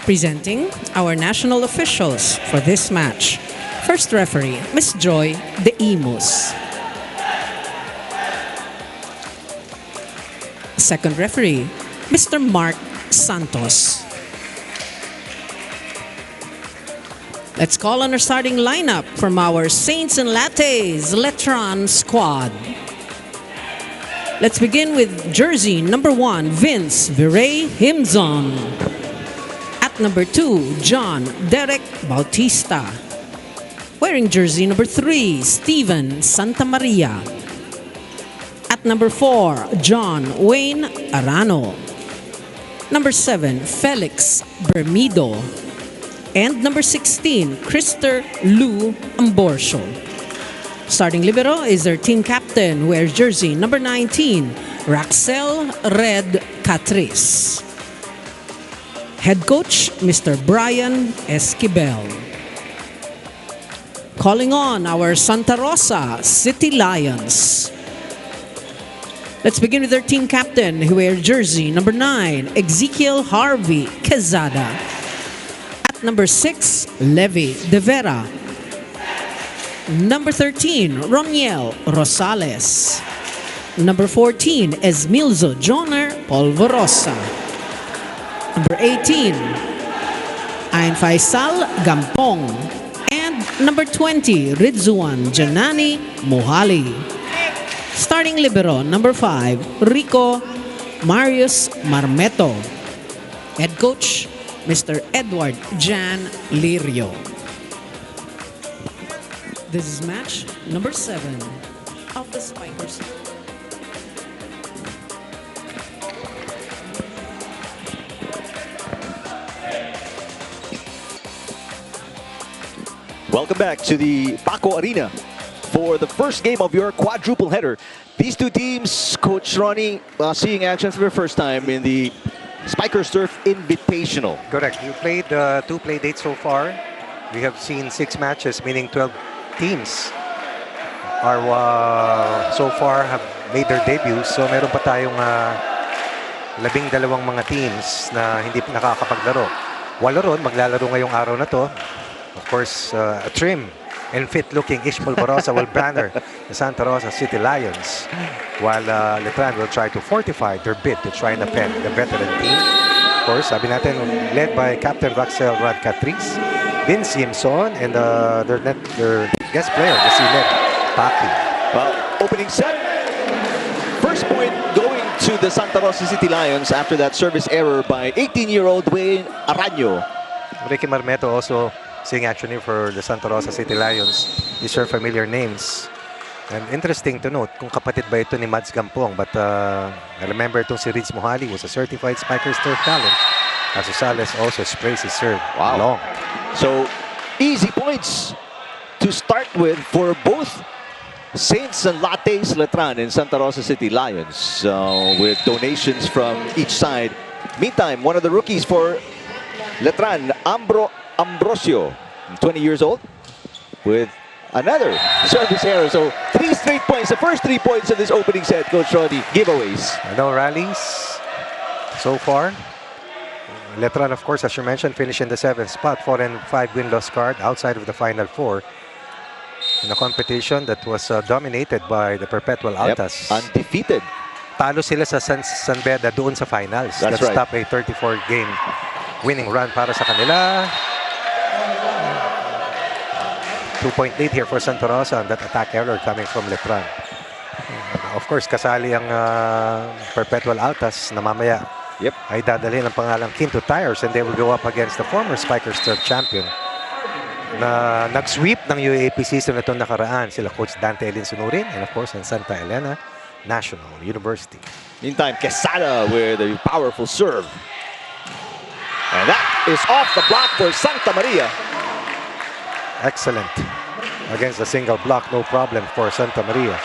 Presenting our national officials for this match. First referee, Ms. Joy De Imus. Second referee, Mr. Mark Santos. Let's call on our starting lineup from our Saints and Lattes Letran squad. Let's begin with jersey number 1, Vince Viray Himzon. At number 2, John Derek Bautista. Wearing jersey number 3, Steven Santamaria. At number 4, John Wayne Arano. Number 7, Felix Bermido. And number 16, Krister Lou Amborcio. Starting libero is their team captain, who wears jersey number 19, Raxel Red Catris. Head coach, Mr. Brian Esquivel. Calling on our Santa Rosa City Lions. Let's begin with their team captain, who wears jersey number 9, Ezekiel Harvey Quezada. At number 6, Levi De Vera. Number 13, Roniel Rosales. Number 14, Esmilzo Joner Polvorosa. Number 18, Ain Faisal Gampong. And number 20, Ridzuan Janani Mohali. Starting libero, number 5, Rico Marius Marmeto. Head coach, Mr. Edward Jan Lirio. This is match number 7 of the Spikers. Welcome back to the Paco Arena for the first game of your quadruple header. These two teams, Coach Ronnie, seeing action for the first time in the Spikers Turf Invitational. Correct. You played 2 play dates so far. We have seen 6 matches, meaning 12 teams are so far have made their debuts. So meron pa tayong 12 mga teams na hindi nakakapaglaro. 8 ron maglalaro ngayong araw na to. Of course, a trim and fit-looking Ish Polvorosa will banner the Santa Rosa City Lions, while Letran will try to fortify their bid to try and offend the veteran team. Of course, sabi natin, led by Captain Raxel Radcatris, Vince Yimson, and their guest player, si Ned Papi. Well, opening set. First point going to the Santa Rosa City Lions after that service error by 18-year-old Wayne Arano. Ricky Marmeto also seeing action here for the Santa Rosa City Lions. These are familiar names. And interesting to note, kung kapatid ba ito ni Mads Gampong. But I remember itong si Riz Mohali was a certified Spikers Turf talent. As Rosales also sprays his serve long. So, easy points to start with for both Saints and Lattes Letran and Santa Rosa City Lions, with donations from each side. Meantime, one of the rookies for Letran, Ambrosio, 20 years old, with another service error. So 3 straight points, the first 3 points of this opening set, Coach Roddy, giveaways. No rallies so far. Letran, of course, as you mentioned, finished in the 7th spot, 4-5 win-loss card outside of the Final 4 in a competition that was dominated by the Perpetual Altas. Yep, undefeated. Talo sila sa San Beda doon sa finals. That's right. Stop a 34-game winning run para sa kanila. 2-point lead here for Santa Rosa on that attack error coming from Letran. Of course, kasali ang Perpetual Altas na mamaya ay dadalhin ang pangalang Quinto Tires, and they will go up against the former Spikers Turf champion na nag-sweep ng UAAP season na itong nakaraan. Sila Coach Dante Elin Sunurin and of course ang Santa Elena National University. Meantime, Quesada with a powerful serve. And that is off the block for Santa Maria. Excellent. Against the single block, no problem for Santa Maria.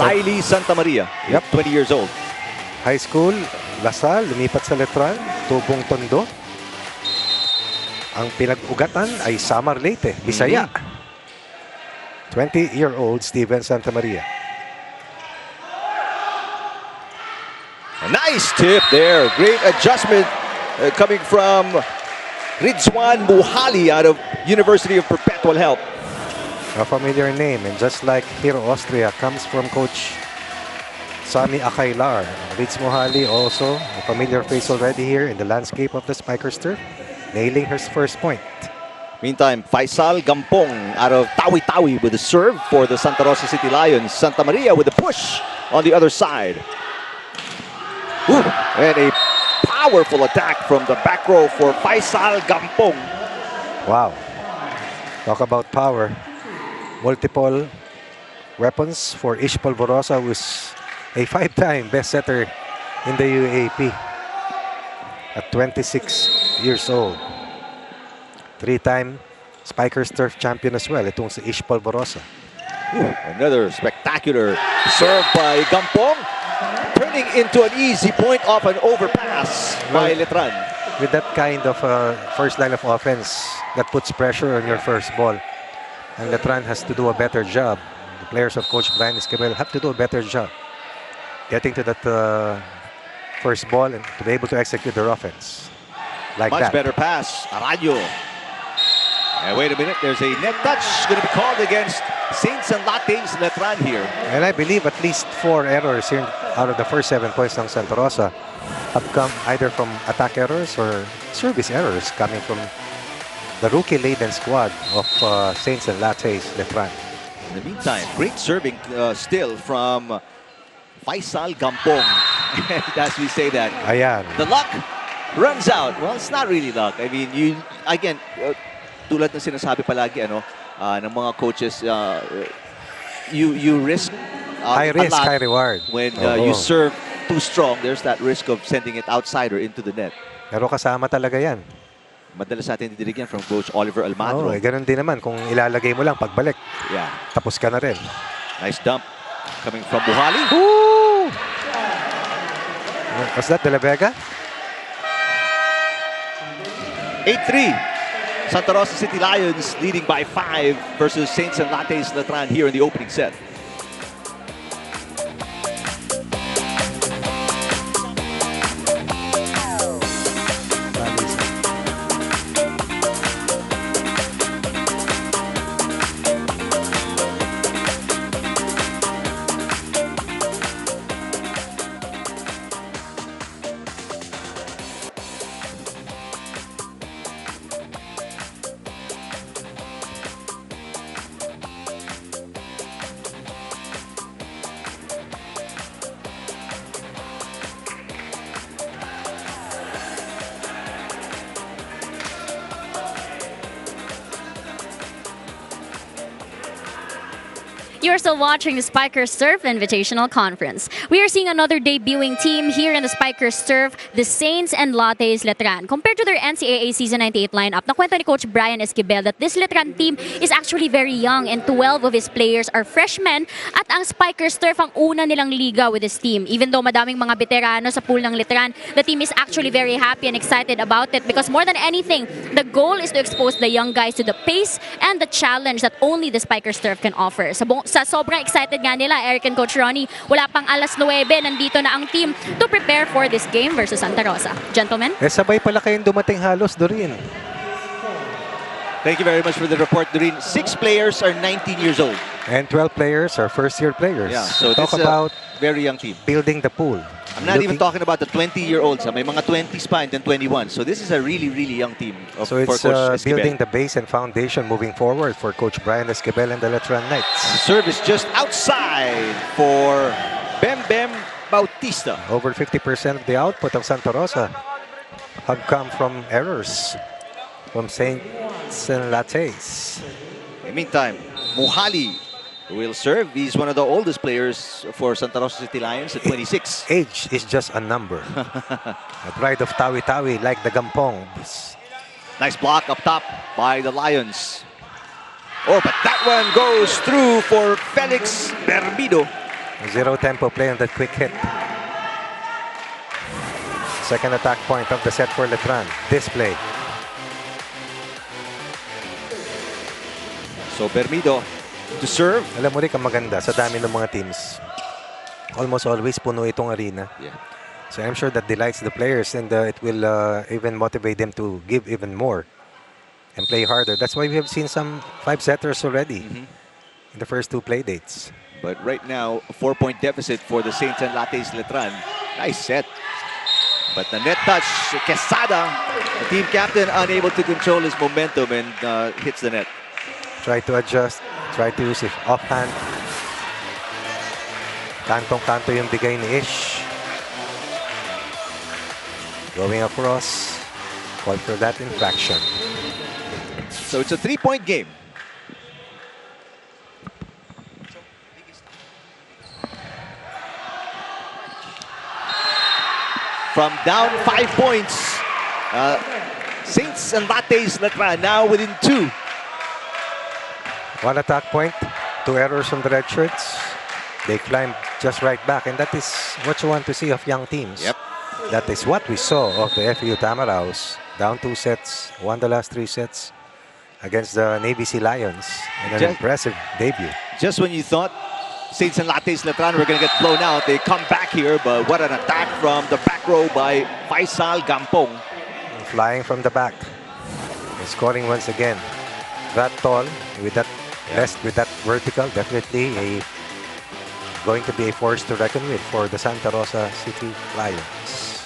Riley Santa Maria, 20 years old. High school, Lasal, lumipat sa Letran, Tubong Tondo. Ang pinag-ugatan ay Samar Leyte, Bisaya. 20-year-old Steven Santa Maria. A nice tip there. Great adjustment coming from Rizwan Muhali out of University of Perpetual Help. A familiar name, and just like here Austria, comes from Coach Sami Akailar. Ritz Mohali, also a familiar face already here in the landscape of the Spikers turf, nailing her first point. Meantime, Faisal Gampong out of Tawi-Tawi with a serve for the Santa Rosa City Lions. Santa Maria with a push on the other side. Ooh, and a powerful attack from the back row for Faisal Gampong. Wow. Talk about power. Multiple weapons for Ish Polvorosa, who is a 5-time best setter in the UAP at 26 years old. 3-time Spikers Turf champion as well, itong si Ish Polvorosa. Another spectacular serve by Gampong, turning into an easy point off an overpass by Letran. With that kind of first line of offense that puts pressure on your first ball, and Letran has to do a better job. The players of Coach Brian Esquivel have to do a better job getting to that first ball and to be able to execute their offense like Much that. better pass, Araño. And wait a minute, there's a net touch going to be called against Saints and Lattes Letran here. And I believe at least 4 errors here out of the first 7 points ng Santa Rosa have come either from attack errors or service errors coming from the rookie-laden squad of Saints and Lattes Letran. In the meantime, great serving still from Faisal Gampong. And as we say that, Ayan. the luck runs out. Well, it's not really luck. I mean, you again, tulad ng sinasabi palagi ng mga coaches, you risk High a risk, lot high reward. when Oo. you serve too strong. There's that risk of sending it outside or into the net. Pero kasama talaga yan. Madalas natin didinig yan from Coach Oliver Almagro. Ganun din naman kung ilalagay mo lang pagbalik. Yeah, Tapos ka na rin. nice dump coming from Buhali. Woo! Was that De La Vega? 8-3. Santa Rosa City Lions leading by 5 versus Saints and Lattes Letran here in the opening set. You're still watching the Spikers Surf Invitational Conference. We are seeing another debuting team here in the Spikers Surf, the Saints and Lattes Letran. Compared to their NCAA Season 98 lineup, nakwento ni Coach Brian Esquivel that this Letran team is actually very young and 12 of his players are freshmen at ang Spikers Surf ang una nilang liga with this team. Even though madaming mga veterano sa pool ng Letran, the team is actually very happy and excited about it because more than anything, the goal is to expose the young guys to the pace and the challenge that only the Spikers Surf can offer. Sa sobrang excited nga nila, Eric and Coach Ronnie, wala pang alas 9, nandito na ang team to prepare for this game versus Santa Rosa. Gentlemen? Sabay pala kayong dumating halos, Doreen. Thank you very much for the report, Doreen. 6 players are 19 years old. And 12 players are first-year players. Yeah, so Talk this is about a very young team. building the pool. I'm not even talking about the 20-year-olds. May mga 20s pa and then 21. So this is a really, really young team So for it's Coach Esquivel. building the base and foundation moving forward for Coach Brian Esquivel and the Letran Knights. Service just outside for Bem Bem Bautista. Over 50% of the output of Santa Rosa have come from errors from Saints and Lattes. In the meantime, Muhali will serve. He's one of the oldest players for Santa Rosa City Lions at 26. Age is just a number. The pride of Tawi-Tawi, like the Gampongs. Nice block up top by the Lions. Oh, but that one goes through for Felix Bermido. Zero tempo play on that quick hit. Second attack point of the set for Letran. Display. So Bermido to serve. Alam mo rin ang maganda sa dami ng mga teams. Almost always puno itong arena. Yeah. So I'm sure that delights the players, and it will even motivate them to give even more and play harder. That's why we have seen some 5-setters already in the first 2 play dates. But right now, a 4-point deficit for the Saints and Lattes Letran. Nice set. But the net touch, Quesada, the team captain, unable to control his momentum and hits the net. Try to adjust, try to use it offhand. Kantong-kanto yung bigay ni Ish. Going across, call for that infraction. So it's a 3-point game. From down 5 points, Saints and Lattes Letran now within 2. 1 attack point, 2 errors from the red shirts. They climb just right back, and that is what you want to see of young teams. Yep. That is what we saw of the FEU Tamaraws. Down 2 sets, won the last 3 sets against the Navy Sea Lions in an impressive debut. Just when you thought Saints and Lattes Letran were going to get blown out, they come back here, but what an attack from the back row by Faisal Gampong. Flying from the back and scoring once again. That tall, with that rest, with that vertical, definitely going to be a force to reckon with for the Santa Rosa City Lions.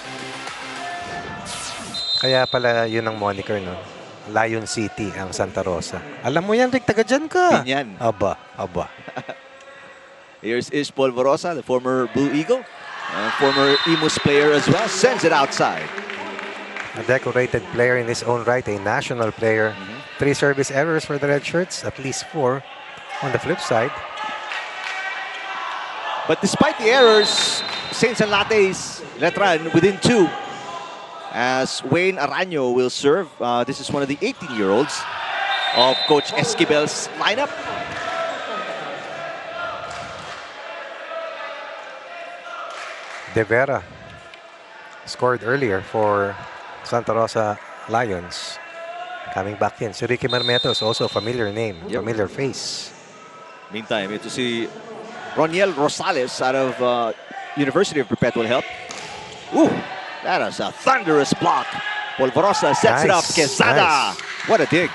Kaya pala yun ang moniker, no? Lion City ang Santa Rosa. Alam mo yan, Rick, taga dyan ka. Yan. Aba. Here's Ish Polvorosa, the former Blue Eagle, former Imus player as well, sends it outside. A decorated player in his own right, a national player. 3 service errors for the red shirts, at least 4 on the flip side. But despite the errors, Saints and Lattes Letran within 2. As Wayne Araño will serve. This is one of the 18-year-olds of Coach Esquivel's lineup. De Vera scored earlier for Santa Rosa Lions. Coming back in. Si Ricky Marmeto is also a familiar name, familiar face. Meantime, ito si Roniel Rosales out of University of Perpetual Help. Ooh, that is a thunderous block. Polvorosa sets it up. Quesada. What a dig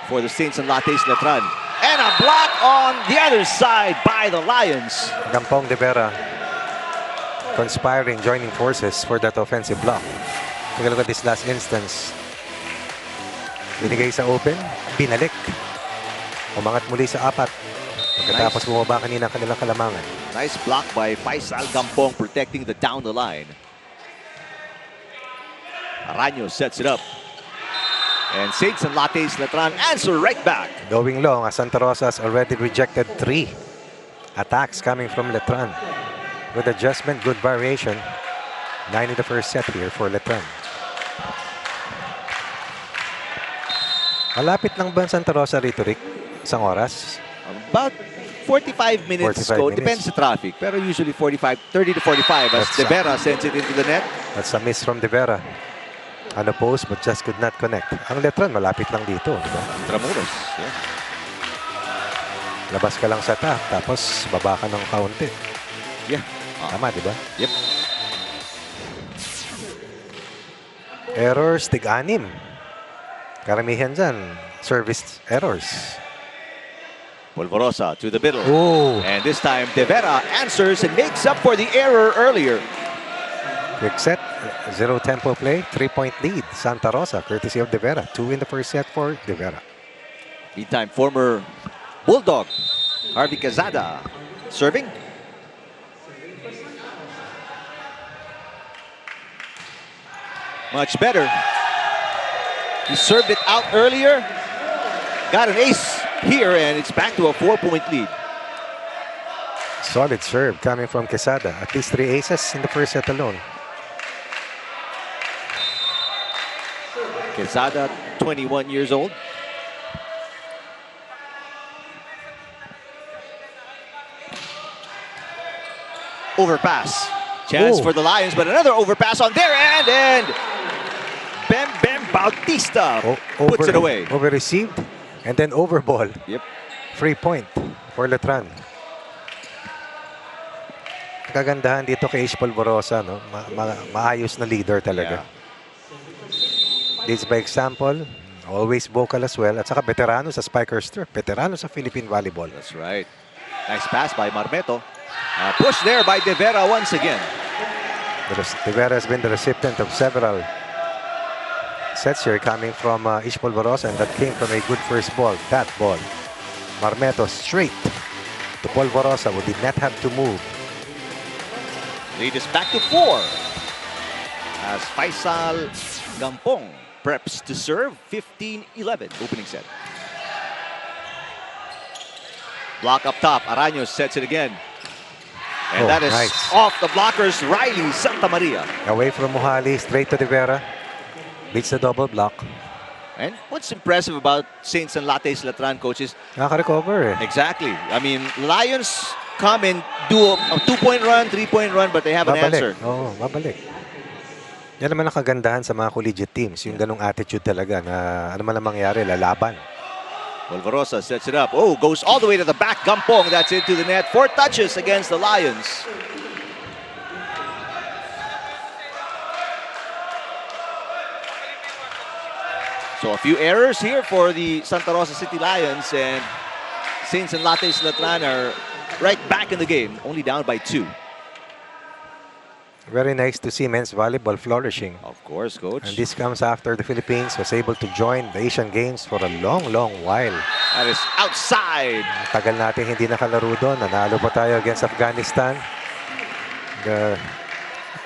for the Saints and Lattes Letran. And a block on the other side by the Lions. Gampong De Vera conspiring, joining forces for that offensive block. Take a look at this last instance. Binigay sa open, binalik. Umangat muli sa 4. Pagkatapos bumaba kanina ang kanilang kalamangan. Nice block by Faisal Gampong protecting the down the line. Araño sets it up. And Saints and Lattes Letran answer right back. Going long as Santa Rosa has already rejected 3 attacks coming from Letran. With adjustment, good variation. 9 in the first set here for Letran. Malapit lang ba ang Santa Rosa rito, Rick? Isang oras? About 45 minutes. 45 minutes. Depends sa traffic. Pero usually 30 to 45 as De Vera sends it into the net. That's a miss from De Vera. Unopposed but just could not connect. Ang Letran, malapit lang dito. Diba? Tramuros. Yeah. Labas ka lang sa top, tapos baba ka ng kaunti. Yeah. Tama, di ba? Yep. Errors, tig-6. Karamihan dyan, service errors. Polvorosa to the middle. Oh. And this time, De Vera answers and makes up for the error earlier. Quick set, 0 tempo play, 3-point lead. Santa Rosa, courtesy of De Vera. 2 in the first set for De Vera. Meantime, former Bulldog, Harvey Quezada, serving. Much better. He served it out earlier. Got an ace here, and it's back to a 4-point lead. Solid serve coming from Quesada. At least 3 aces in the first set alone. Quesada, 21 years old. Overpass. Chance for the Lions, but another overpass on their end, and Bem Bautista puts it away. Over received, and then over ball. Yep. Free point for Letran. Kagandahan dito kay Ish Polvorosa, no? Maayos na leader talaga. Leads by example, always vocal as well. At saka veterano sa Spikers Turf, veterano sa Philippine Volleyball. That's right. Nice pass by Marmeto. Push there by De Vera once again. De Vera has been the recipient of several sets here coming from Ish Polvorosa, and that came from a good first ball. That ball. Marmeto straight to Polvorosa, who did not have to move. Lead is back to 4. As Faisal Gampong preps to serve. 15-11 opening set. Block up top. Araños sets it again. And that is nice. Off the blockers. Riley Santa Maria. Away from Mohali, straight to De Vera. Beats the double block. And what's impressive about Saints and Lattes Letran, coaches? Nakaka-recover eh. Exactly. I mean, Lions come and do a 2-point run, 3-point run, but they have an answer. Oo, babalik. Yan naman ang kagandahan sa mga collegiate teams. Yung ganong attitude talaga na ano man ang mangyari, lalaban. Polvorosa sets it up. Oh, goes all the way to the back. Gampong, that's into the net. 4 touches against the Lions. So a few errors here for the Santa Rosa City Lions, and Saints and Lattes Letran are right back in the game, only down by 2. Very nice to see men's volleyball flourishing. Of course, coach. And this comes after the Philippines was able to join the Asian Games for a long, long while. That is outside. Tagal natin hindi nakalaro doon. Nanalo pa tayo against Afghanistan. The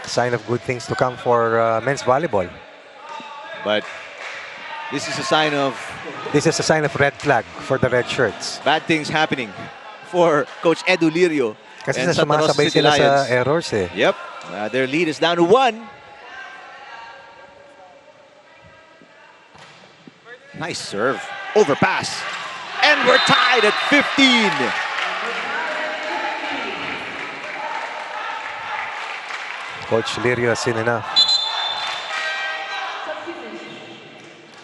sign of good things to come for men's volleyball. But this is a sign of red flag for the red shirts. bad things happening for Coach Edu Lirio. Kasi and Santa Rosa sumasabay City sila Lions. sa errors eh. Yep. Their lead is down to 1. Nice serve. Overpass. And we're tied at 15. Coach Lirio has seen enough.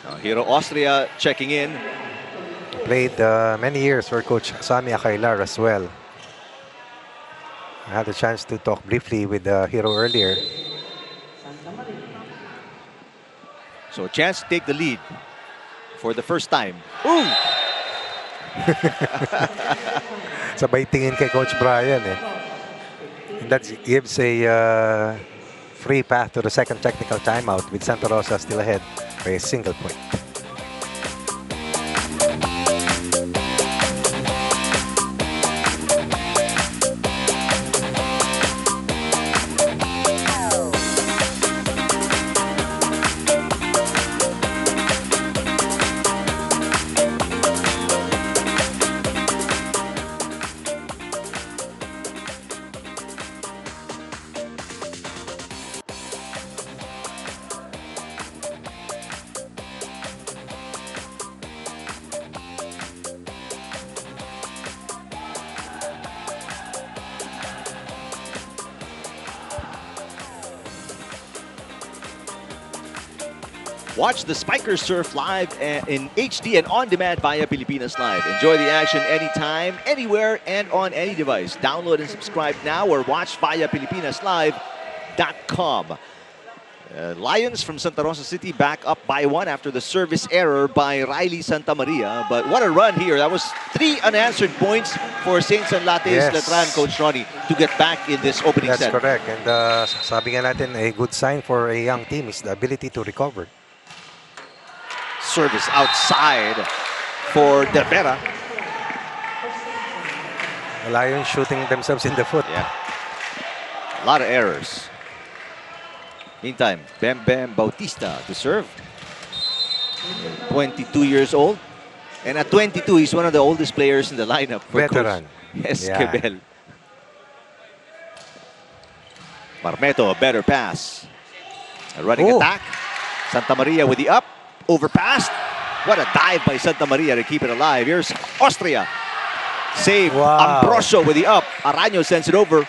Now, Hero Austria checking in. Played many years for Coach Sami Akailar as well. I had a chance to talk briefly with Hero earlier. So a chance to take the lead for the first time. Ooh! Sabay tingin kay Coach Brian eh. And that gives a free path to the second technical timeout with Santa Rosa still ahead by a single point. Watch the Spikers Surf live in HD and on demand via Pilipinas Live. Enjoy the action anytime, anywhere, and on any device. Download and subscribe now or watch via PilipinasLive.com. Lions from Santa Rosa City back up by 1 after the service error by Riley Santa Maria. But what a run here. That was 3 unanswered points for Saints and Lattes Letran, Coach Ronnie, to get back in this opening set. That's correct. And sabi nga natin, a good sign for a young team is the ability to recover. Service outside for De Vera. The Lions shooting themselves in the foot. Yeah. A lot of errors. Meantime, Bem Bautista to serve. 22 years old. And at 22, he's one of the oldest players in the lineup. For Veteran. Esquivel. Marmeto, a better pass. A running attack. Santa Maria with the up. Overpassed. What a dive by Santa Maria to keep it alive. Here's Austria. Save. Wow. Ambrosio with the up. Araño sends it over.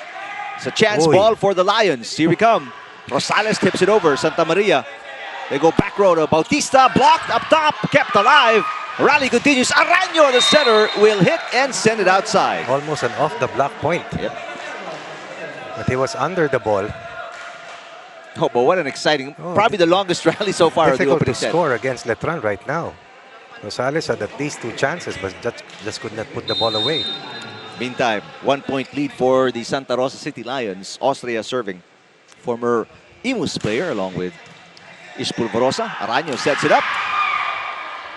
It's a chance ball for the Lions. Here we come. Rosales tips it over. Santa Maria. They go back row to Bautista. Blocked up top. Kept alive. Rally continues. Araño, the center, will hit and send it outside. Almost an off-the-block point. Yep. But he was under the ball. Oh, but what an exciting, probably the longest rally so far of the Difficult opening to set. score against Letran right now. Rosales had at least 2 chances, but just could not put the ball away. Meantime, 1-point lead for the Santa Rosa City Lions. Austria serving. Former Imus player along with Ispulvorosa. Araño sets it up.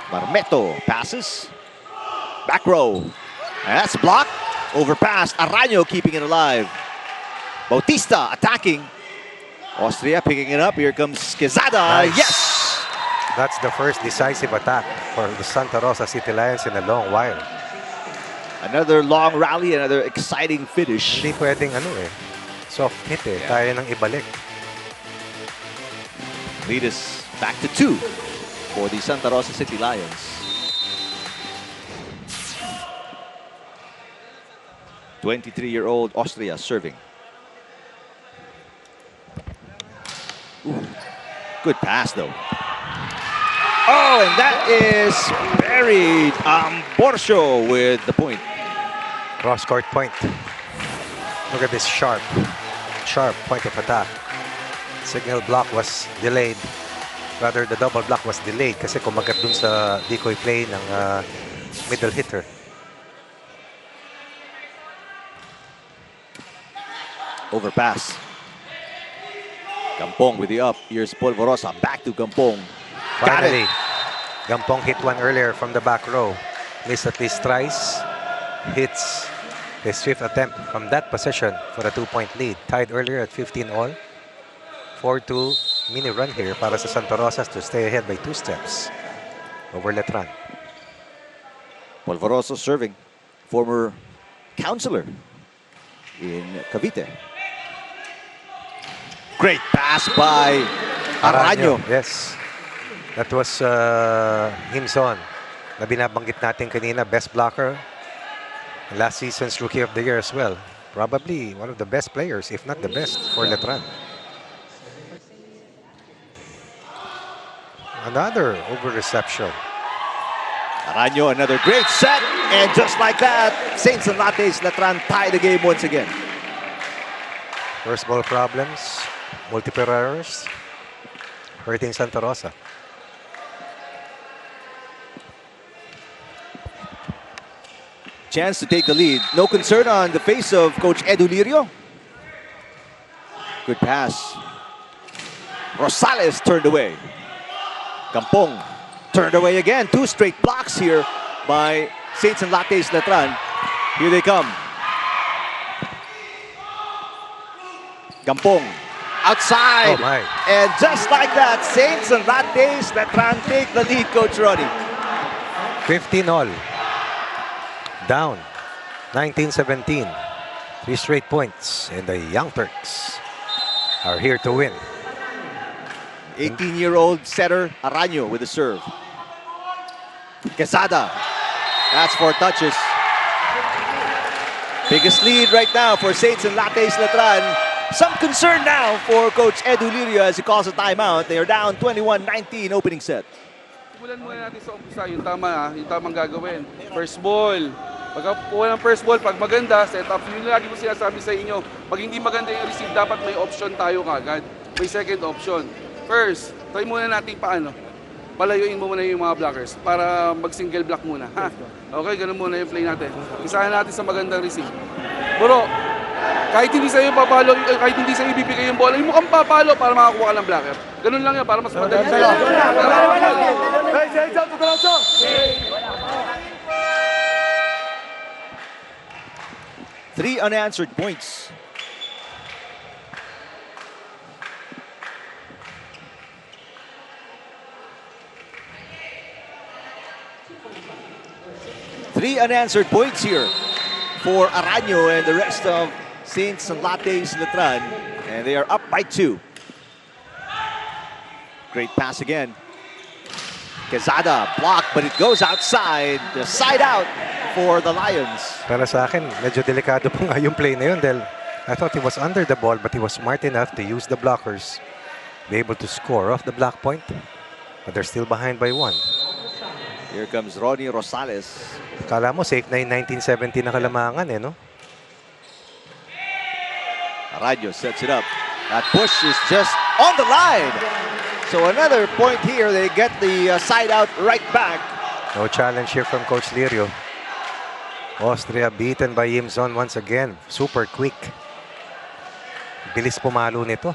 Marmeto passes. Back row. And that's blocked. Overpassed. Araño keeping it alive. Bautista attacking. Austria picking it up. Here comes Quezada. Nice. Yes! That's the first decisive attack for the Santa Rosa City Lions in a long while. Another long rally, another exciting finish. Hindi pwedeng soft hit Kaya nang ibalik. Lead is back to 2 for the Santa Rosa City Lions. 23-year-old Austria serving. Ooh, good pass though. Oh, and that is buried. Borsio with the point. Cross-court point. Look at this sharp point of attack. Signal block was delayed. Rather, the double block was delayed kasi kumagat dun sa decoy play ng middle hitter. Overpass. Gampong with the up. Here's Polvorosa. Back to Gampong. Got Finally, it. Gampong hit one earlier from the back row. Missed at least thrice. Hits his 5th attempt from that position for a 2-point lead. Tied earlier at 15 all. 4-2 mini run here para sa Santa Rosas to stay ahead by 2 steps over Letran. Polvorosa serving. Former counselor in Cavite. Great pass by Araño. Yes. That was Himson na binabanggit natin kanina. Best blocker. Last season's Rookie of the Year as well. Probably one of the best players, if not the best, for Letran. Another over-reception. Araño, another great set. And just like that, Saints and Lattes Letran tie the game once again. First ball problems. Multiple errors. Hurting Santa Rosa. Chance to take the lead. No concern on the face of Coach Edu Lirio. Good pass. Rosales turned away. Gampong turned away again. 2 straight blocks here by Saints and Lattes Letran. Here they come. Gampong outside. Oh my. And just like that, Saints and Lattes Letran take the lead, Coach Ronnie. 15 all. Down. 19-17. 3 straight points. And the Young Turks are here to win. 18-year-old setter Araño with the serve. Quesada. That's 4 touches. Biggest lead right now for Saints and Lattes Letran. Some concern now for Coach Edu Lirio as he calls a timeout. They are down 21-19 opening set. Simulan muna natin sa umpisa yung tamang gagawin. First ball. Pagkakuha ng first ball, pag maganda, set up. Yun lagi ko sinasabi sa inyo. Pag hindi maganda yung receive, dapat may option tayo kagad. May second option. First, try muna natin paano. Palayuin mo muna yung mga blockers para mag-single block muna. Ha? Okay, ganun muna yung play natin. Isahan natin sa magandang receive. Bro, kahit hindi sa'yo papalo, kahit hindi sa'yo ibibigay yung bola, yung mukhang papalo para makakuha ka ng blocker. Ganun lang yan, para mas madali sa'yo. 3 unanswered points. Three unanswered points here for Araño and the rest of Saints and Lattes Letran. And they are up by 2. Great pass again. Quezada blocked, but it goes outside. The side out for the Lions. Para sa akin, medyo delikado po nga yung play na yun dahil I thought he was under the ball but he was smart enough to use the blockers. Be able to score off the block point. But they're still behind by 1. Here comes Ronnie Rosales. Kala mo safe na yung 1970 na kalamangan no? Araño sets it up. That push is just on the line. So another point here. They get the side out right back. No challenge here from Coach Lirio. Austria beaten by Yimzon once again. Super quick. Bilis pumalo nito.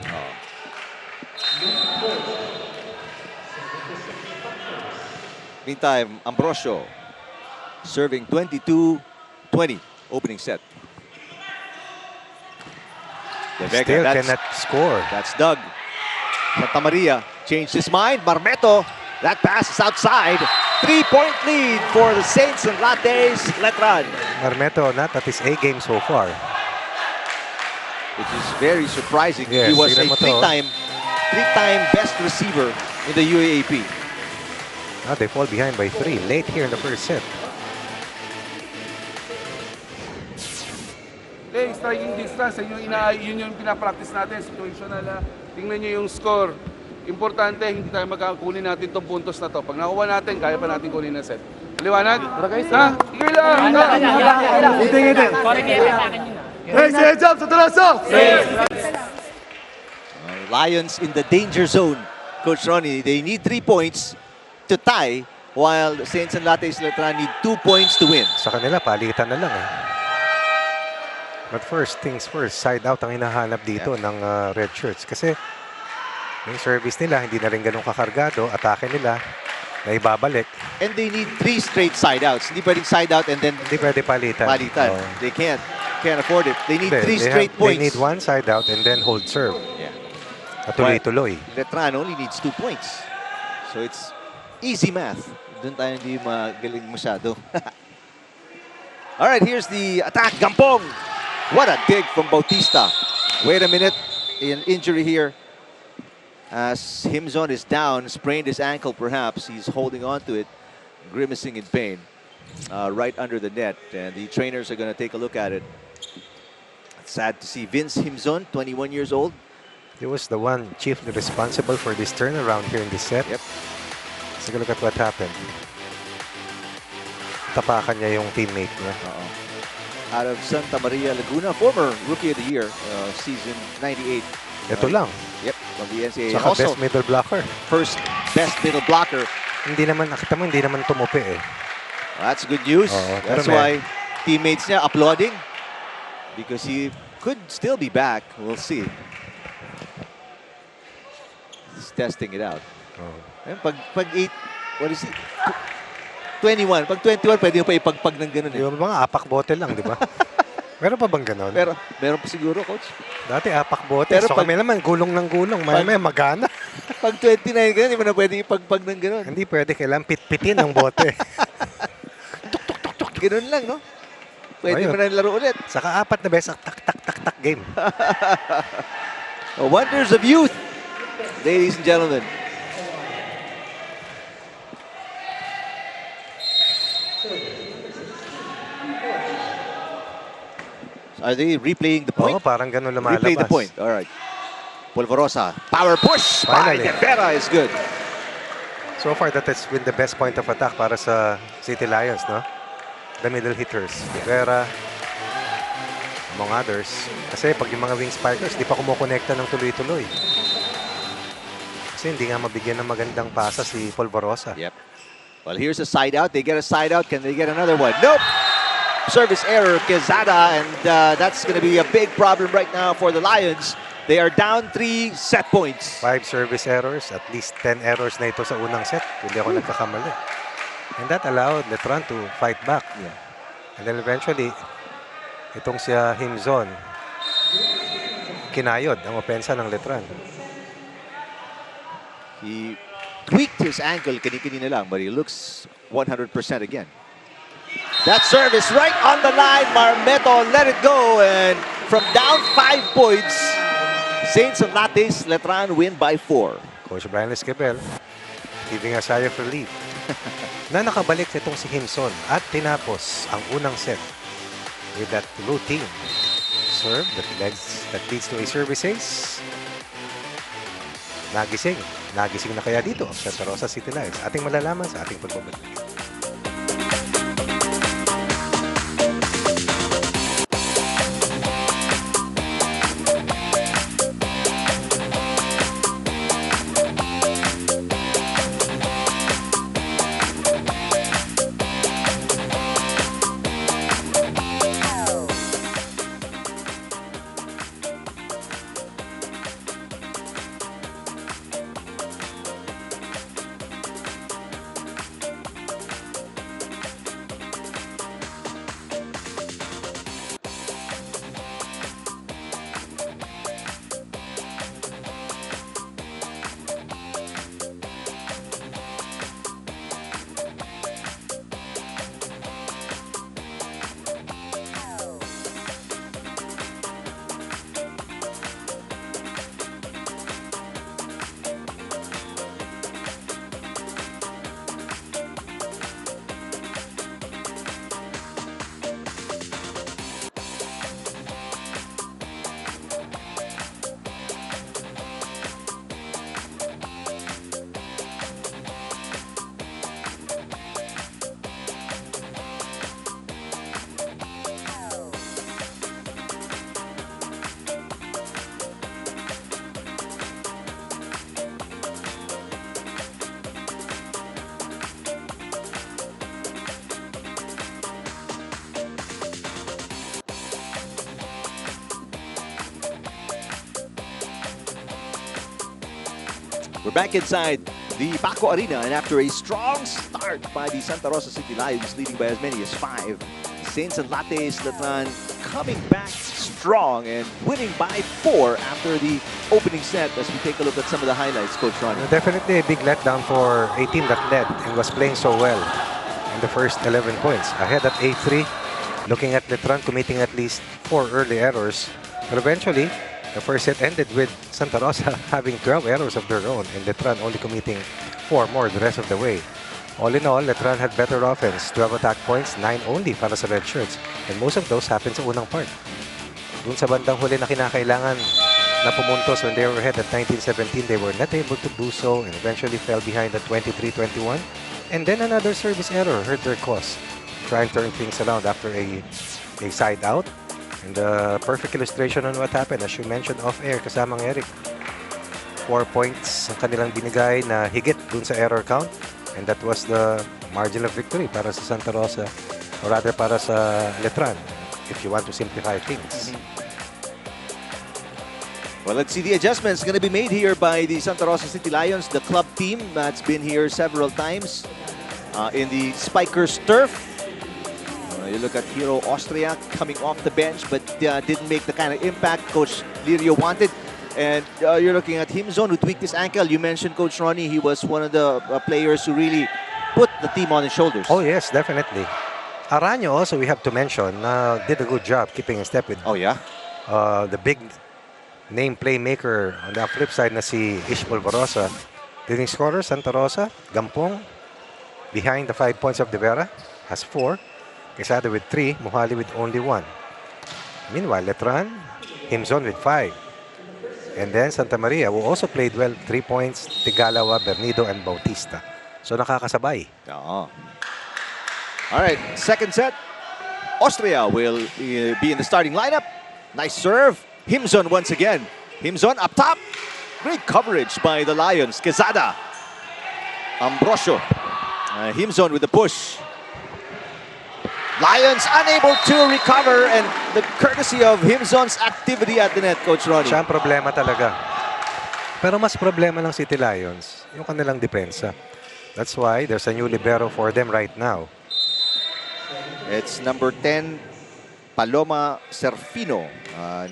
Meantime, Ambrosio serving 22-20 opening set. Still cannot score. That's Doug. Santa Maria changed his mind. Marmeto, that pass is outside. 3-point lead for the Saints and Lattes Letran. Marmeto not at his A game so far. Which is very surprising. Yes, He was a tignan mo to. three-time best receiver in the UAAP. Now they fall behind by 3 late here in the first set. Striking distance, yun yung pinapractice natin, situational. Tingnan nyo yung score. Importante, hindi tayo magkakunin natin itong puntos na to. Pag nakuha natin, kaya pa natin kunin na set. Liwanag? Ha? Sige lang! Heads up, Santa Rosa! Lions in the danger zone. Coach Ronnie, they need 3 points to tie, while the Saints and Lattes Letran need 2 points to win. Sa kanila, palitan na lang eh. But first things first, side out ang hinahanap dito ng red shirts. Kasi yung service nila, hindi na rin ganun kakargado. Atake nila, na ibabalik. And they need 3 straight side outs. Hindi pwedeng side out and then Hindi pwede palitan. palitan. Oh. They can't afford it. They need Hindi, 3 straight points. They need 1 side out and then hold serve. Yeah. At tuloy-tuloy. Letran only needs 2 points. So it's easy math. Doon tayo hindi magaling masyado. All right, here's the attack. Gampong. What a dig from Bautista. Wait a minute. An injury here. As Himzon is down, sprained his ankle perhaps. He's holding on to it, grimacing in pain. Right under the net. And the trainers are going to take a look at it. Sad to see Vince Himzon, 21 years old. He was the one chiefly responsible for this turnaround here in this set. Yep. Let's take a look at what happened. Tapakan niya yung teammate niya. Out of Santa Maria, Laguna, former Rookie of the Year, season 98. Ito lang. Yep, from the NCAA. Saka Also, best middle blocker. first best middle blocker. Hindi naman, nakita mo, hindi naman tumupi eh. That's good news. That's pero why teammates niya applauding. Because he could still be back. We'll see. He's testing it out. And pag 8, what is it? 21. Pag 21, pwede mo pa ipagpag ng ganun eh. Yung mga apak bote lang, di ba? Meron pa bang ganon? Pero meron pa siguro, coach. Dati apak bote. Pero So pag- kami naman, gulong ng gulong. May magana. Pag 29 ganun, hindi mo na pwede ipagpag ng ganun. Hindi pwede, kailangan pitpitin ng bote. Ganun lang, no? Pwede Ayun. mo na laro ulit. Saka 4 na beses, tak game. Wonders of youth, ladies and gentlemen. Are they replaying the point? Oo, parang ganun lumalabas. Replay the point. All right. Polvorosa. Power push by Finally. Devera is good. So far, that has been the best point of attack para sa City Lions, no? The middle hitters. Rivera, among others. Kasi pag yung mga wing spikers, di pa kumukonekta ng tuloy-tuloy. Kasi hindi nga mabigyan ng magandang pasa si Polvorosa. Yep. Well, here's a side out. They get a side out. Can they get another one? Nope. Service error, Quezada, and that's going to be a big problem right now for the Lions. They are down 3 set points. 5 service errors, at least 10 errors na ito sa unang set. Hindi ako nagkakamali. And that allowed Letran to fight back. Yeah. And then eventually, itong si Himzon, kinayod ang opensa ng Letran. He tweaked his ankle kanina lang, but he looks 100% again. That service right on the line. Marmeto let it go, and from down 5 points, Saints and Lattes Letran win by 4. Coach Brian Esquivel giving a sigh of relief na nakabalik itong si Himzon at tinapos ang unang set with that routine serve that leads to a service ace. Nagising na kaya dito sa Santa Rosa City Lions. Ating malalaman sa ating pagbabalik. We're back inside the Paco Arena, and after a strong start by the Santa Rosa City Lions, leading by as many as 5, Saints and Lattes Letran coming back strong and winning by 4 after the opening set. As we take a look at some of the highlights, Coach Ronnie. Definitely a big letdown for a team that led and was playing so well in the first 11 points. Ahead at 8-3, looking at Letran committing at least 4 early errors. But eventually, the first set ended with Santa Rosa having 12 errors of their own and Letran only committing 4 more the rest of the way. All in all, Letran had better offense, 12 attack points, 9 only para sa Red Shirts. And most of those happened sa unang part. Dun sa bandang huli na kinakailangan na pumuntos when they were ahead at 19-17, they were not able to do so and eventually fell behind at 23-21. And then another service error hurt their cause. Try and turn things around after a side out. And the perfect illustration on what happened, as you mentioned off-air, kasamang Eric. 4 points ang kanilang binigay na higit dun sa error count. And that was the margin of victory para sa Santa Rosa, or rather para sa Letran, if you want to simplify things. Well, let's see the adjustments going to be made here by the Santa Rosa City Lions, the club team that's been here several times in the Spikers turf. You look at Hero Austria coming off the bench, but didn't make the kind of impact Coach Lirio wanted. And you're looking at Himzon, who tweaked his ankle. You mentioned Coach Ronnie, he was one of the players who really put the team on his shoulders. Oh yes, definitely. Araño also, we have to mention, did a good job keeping in step with the big name playmaker on the flip side na si Ish Polvorosa. Leading scorer, Santa Rosa, Gampong, behind the 5 points of De Vera, has 4. Quesada with 3, Mohali with only 1. Meanwhile, Letran, Himzon with 5. And then Santa Maria, who also played well, 3 points, Tigalawa, Bernido, and Bautista. So nakakasabay. All right, second set. Austria will be in the starting lineup. Nice serve. Himzon once again. Himzon up top. Great coverage by the Lions. Quesada. Ambrosio. Himzon with the push. Lions unable to recover, and the courtesy of Himzon's activity at the net, Coach Ronnie. Siya ang problema talaga. Pero mas problema ng City Lions, yung kanilang depensa. That's why there's a new libero for them right now. It's number 10, Paloma Serfino,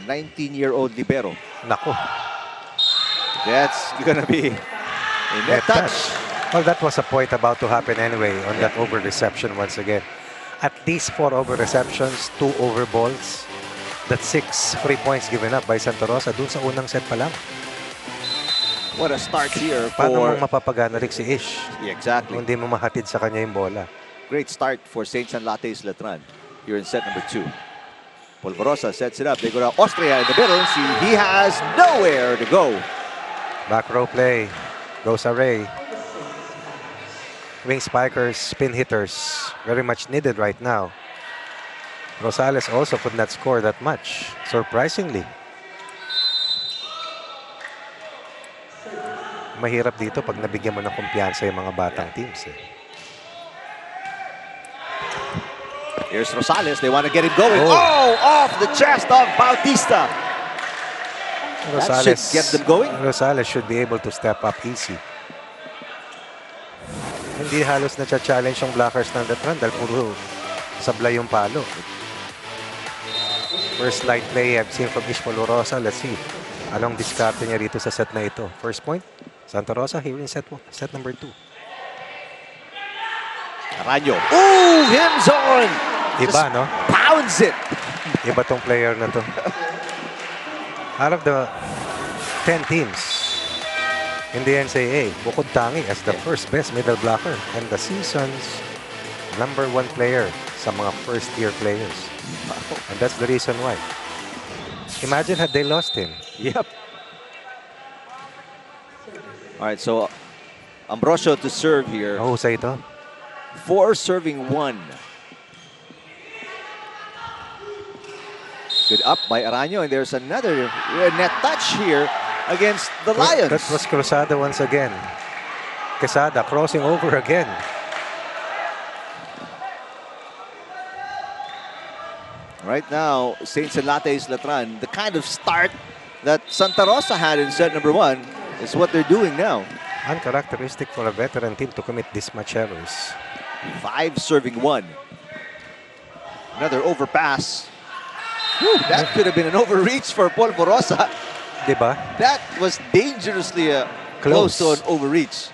19-year-old libero. Nako. That's gonna be a net touch. Well, that was a point about to happen anyway on that over reception once again. At least 4 over receptions, 2 over balls. That's 6 free points given up by Santa Rosa dun sa unang set pa lang. What a start here Paano for... mong mapapagana rin si Ish? Yeah, exactly. Kung hindi mo mahatid sa kanya yung bola. Great start for Saints and Lattes Letran here in set number 2. Polvorosa sets it up. They go to Austria in the middle. He has nowhere to go. Back row play. Goes Array. Wing spikers, spin hitters, very much needed right now. Rosales also could not score that much, surprisingly. Mahirap dito pag nabigyan mo ng kumpiyansa yung mga batang teams. Here's Rosales. They want to get him going. Oh, off the chest of Bautista. That should get them going. Rosales should be able to step up easy. Hindi halos na-challenge yung blockers ng Letran dahil puro sablay yung palo. First light play I've seen from Ish Polvorosa. Let's see. Anong diskarte niya rito sa set na ito? First point, Santa Rosa here in set number 2. Araño. Ooh, Himzon! Iba, no? Pounds it. Iba tong player na to. Out of the 10 teams in the NCAA, bukod tangi as the first best middle blocker and the season's #1 player sa mga first-year players. And that's the reason why. Imagine had they lost him. Yep. All right, so Ambrosio to serve here. Mahusay ito. 4 serving 1. Good up by Araño, and there's another net touch here against the Lions. That was Cruzada once again. Quesada crossing over again. Right now, Saints and Lattes Letran, the kind of start that Santa Rosa had in set number 1 is what they're doing now. Uncharacteristic for a veteran team to commit this much errors. 5 serving 1. Another overpass. Whew, that could have been an overreach for Polvorosa. Diba? That was dangerously close to an overreach.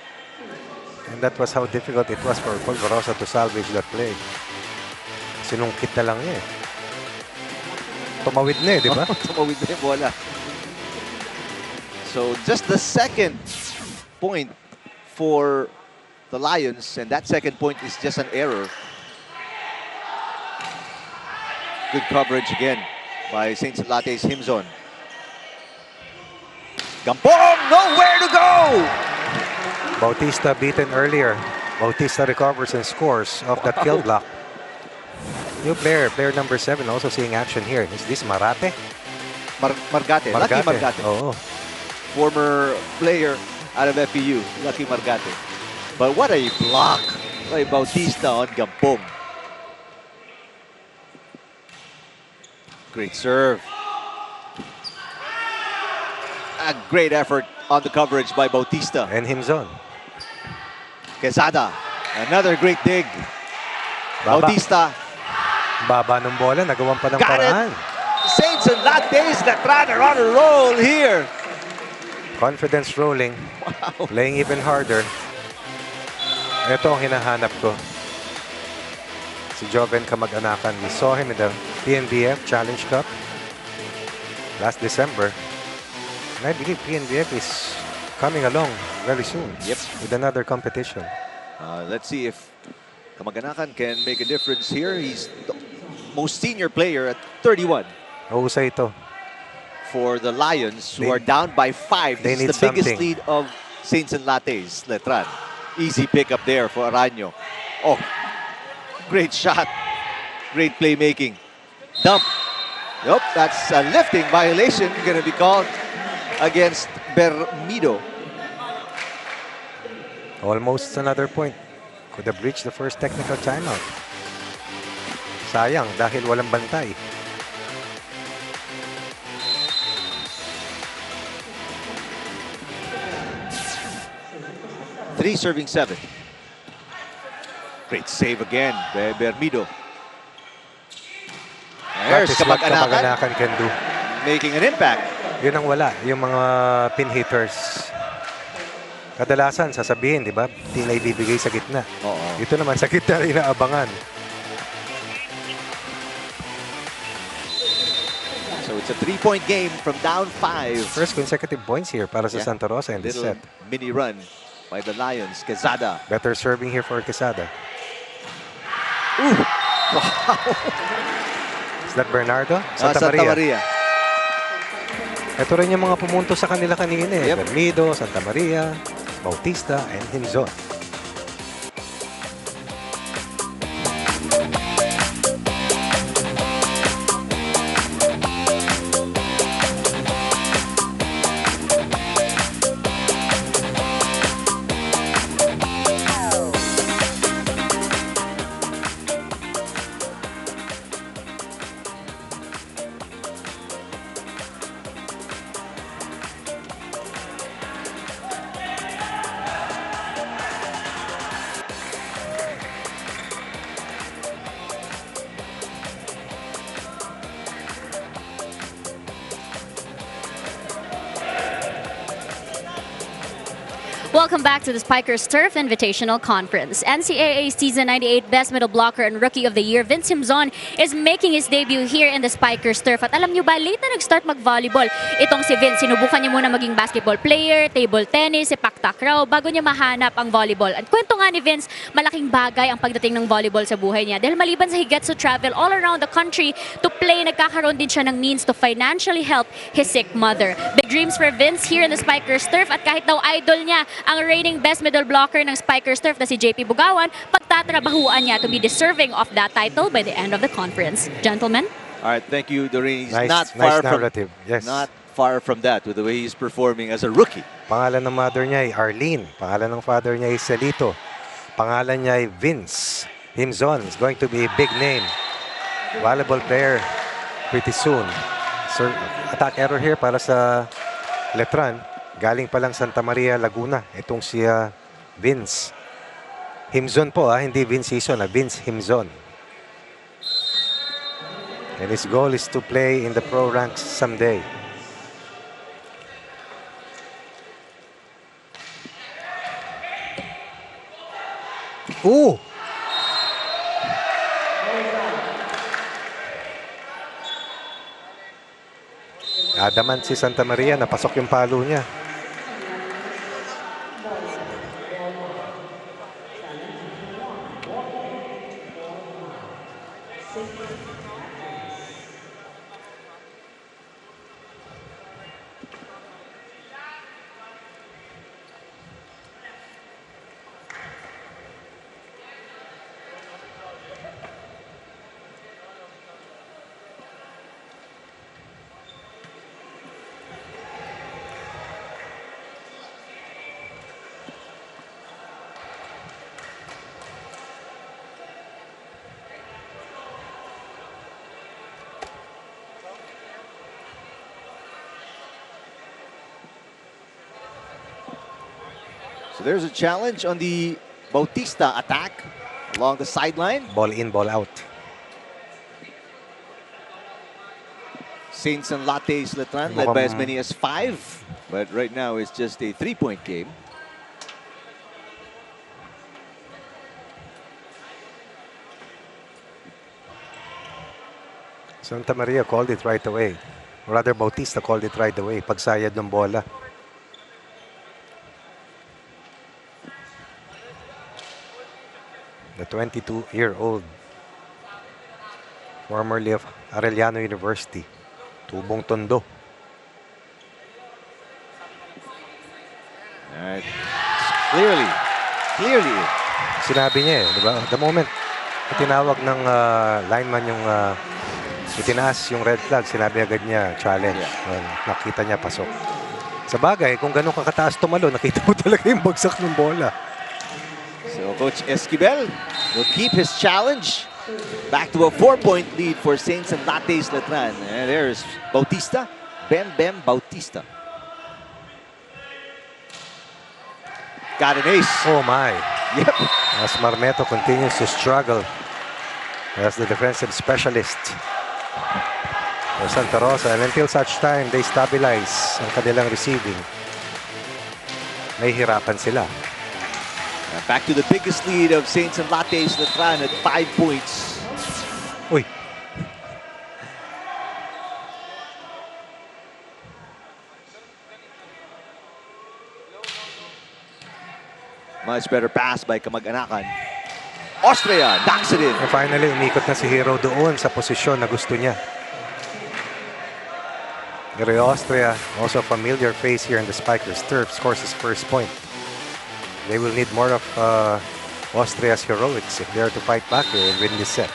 And that was how difficult it was for Polvorosa to salvage that play. Sinungkit na lang niya eh. Tumawid na eh, di ba? Tumawid na yung bola. So just the second point for the Lions, and that second point is just an error. Good coverage again by Saints and Lattes Himzon. Gampong, nowhere to go! Bautista beaten earlier. Bautista recovers and scores off that kill block. New player, player number 7, also seeing action here. Is this Marate? Margate. Lucky Margate. Oh. Former player out of FPU, Lucky Margate. But what a block by Bautista on Gampong. Great serve. A great effort on the coverage by Bautista. And Himzon. Quezada, another great dig. Baba. Bautista. Baba ng bola, nagawan pa ng Got paraan. it. Saints and Lattes Letran are on a roll here. Confidence rolling. Wow. Playing even harder. Ito ang hinahanap ko. Si Joven kamag-anakan. We saw him in the PNBF Challenge Cup last December. And I believe PNBF is coming along very soon. Yep. With another competition. Let's see if Kamag-anakan can make a difference here. He's the most senior player at 31 Mahusay ito. for the Lions, who are down by 5. They This is need the biggest something. lead of Saints and Lattes Letran. Easy pickup there for Aranyo. Oh, great shot. Great playmaking. Dump. Yep, that's a lifting violation going to be called against Bermido. Almost another point. Could have reached the first technical timeout. Sayang dahil walang bantay. Three serving 7. Great save again by Bermido. That There's is what Kamag-anakan kamag-anakan can do. making an impact. Yun ang wala. Yung mga pin hitters. Kadalasan, sasabihin, di ba? Di na ibibigay sa gitna. Oo. Ito naman, sa gitna rin inaabangan. So it's a 3-point game from down 5. First consecutive points here para sa Yeah. Santa Rosa in this Little set. mini run by the Lions. Quezada. Better serving here for Quesada. Ooh! Wow! Is that Bernardo? Santa Maria. Ito rin yung mga pumunto sa kanila kanina eh. Yep. Bermido, Santa Maria, Bautista, and Himzon. Welcome back to the Spikers Turf Invitational Conference. NCAA Season 98 Best Middle Blocker and Rookie of the Year, Vince Himzon, is making his debut here in the Spikers Turf. At alam nyo ba, late na nag-start mag-volleyball. Itong si Vince, sinubukan niya muna maging basketball player, table tennis, sepak-takraw, bago niya mahanap ang volleyball. At kwento nga ni Vince, malaking bagay ang pagdating ng volleyball sa buhay niya. Dahil maliban sa he gets to travel all around the country to play, nagkakaroon din siya ng means to financially help his sick mother. Big dreams for Vince here in the Spikers Turf. At kahit daw idol niya ang reigning best middle blocker ng Spikers Turf na si JP Bugawan, pagtatrabahuan niya to be deserving of that title by the end of the conference. Gentlemen? All right, thank you, Doreen. He's Nice, not nice far from narrative. Yes. not far from that with the way he's performing as a rookie. Pangalan ng mother niya ay Arlene. Pangalan ng father niya ay Celito. Pangalan niya ay Vince. Himzon is going to be a big name. Volleyball player pretty soon. Sir, attack error here para sa Letran. Galing pa lang Santa Maria, Laguna. Itong si Vince Himzon po, hindi Vince Season, Vince Himzon. And his goal is to play in the pro ranks someday. Ooh! Adaman si Santa Maria, napasok yung palo niya. So there's a challenge on the Bautista attack along the sideline. Ball in, ball out. Saints and Lattes Letran led by as many as 5. But right now it's just a 3-point game. Santa Maria called it right away. Rather, Bautista called it right away. Pagsayad ng bola. The 22-year-old, formerly of Arellano University, Tubong Tondo. All right. Clearly. Sinabi niya di ba? The moment tinawag ng lineman yung itinaas yung red flag, sinabi agad niya challenge. Nakita niya pasok. Sa bagay, kung ganun kakataas tumalo, nakita mo talaga yung bagsak ng bola. So Coach Esquivel will keep his challenge. Back to a 4-point lead for Saints and Lattes Letran. And there's Bautista. Bem Bautista. Got an ace. Oh my. Yep. As Marmeto continues to struggle as the defensive specialist for Santa Rosa. And until such time, they stabilize ang kanilang receiving. May hirapan sila. Back to the biggest lead of Saints and Lattes Letran at 5 points. Uy. Much better pass by Kamag-anakan. Austria knocks it in. And finally, umikot na si Hero doon sa posisyon na gusto niya. Hero Austria, also a familiar face here in the Spikers turf, scores his first point. They will need more of Austria's heroics if they are to fight back here and win this set.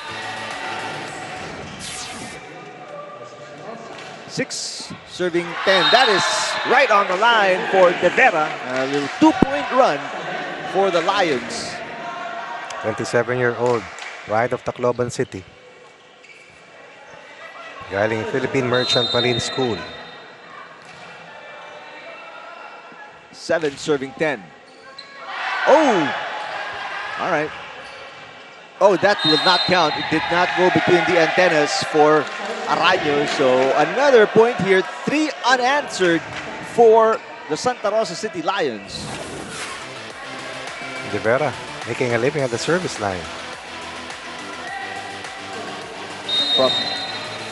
6 serving 10. That is right on the line for De Vera. A little 2-point run for the Lions. 27-year-old, pride of Tacloban City. Galing Philippine Merchant Marine School. 7 serving 10. Oh! All right. Oh, that will not count. It did not go between the antennas for Araño. So another point here. 3 unanswered for the Santa Rosa City Lions. De Vera making a living at the service line. From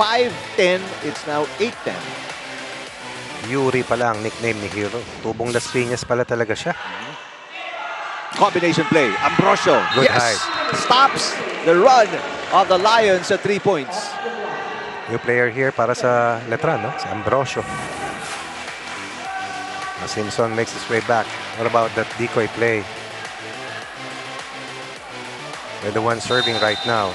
5-10, it's now 8-10. Yuri pala ang nickname ni Hero. Tubong Las Piñas pala talaga siya. Combination play. Ambrosio. Good yes. height. Stops the run of the Lions at 3 points. New player here para sa Letran, no? Si Ambrosio. Simpson makes his way back. What about that decoy play? They're the one serving right now.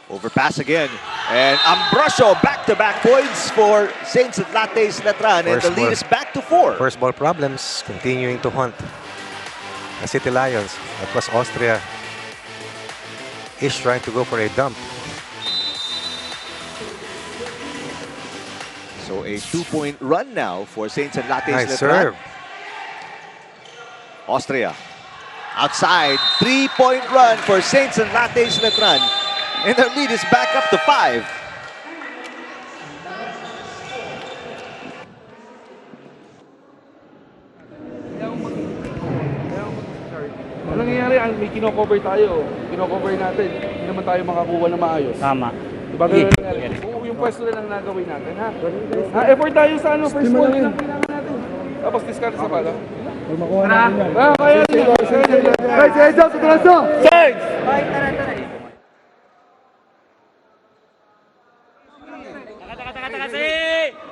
Overpass again. And Ambrosio back-to-back points for Saints and Lattes Letran. And the lead is back to 4. First ball problems continuing to haunt the City Lions. That was Austria. Ish trying to go for a dump. So a 2-point run now for Saints and Lattes Nice Letran. serve. Austria outside, 3-point run for Saints and Lattes Letran. And their lead is back up to 5. Ano nangyayari? May kino-cover tayo. Kino-cover natin. Hindi naman tayo makakuha na maayos. Tama. Diba ganun nangyari? Oo, yung pwesto na lang nagawin natin, ha? Effort tayo sa ano, first ball. Yun ang kailangan natin. Tapos discard sa bala. Kaya din. Guys, heads up sa traso! Sarge!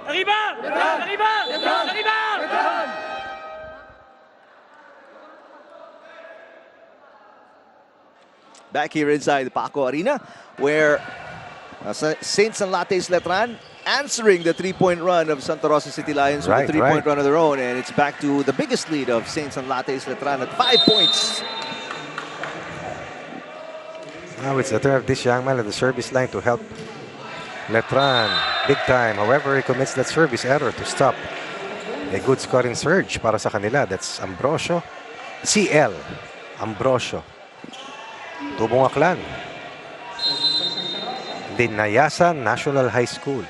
Arriba! Arriba! Arriba! Back here inside the Paco Arena, where Saints and Lattes Letran answering the 3-point run of Santa Rosa City Lions with a 3-point run of their own, and it's back to the biggest lead of Saints and Lattes Letran at 5 points. Now it's the turn of this young man at the service line to help Letran big time. However, he commits that service error to stop a good scoring surge para sa kanila. That's Ambrosio. CL Ambrosio. Tubong Aklan. Dinayasan National High School.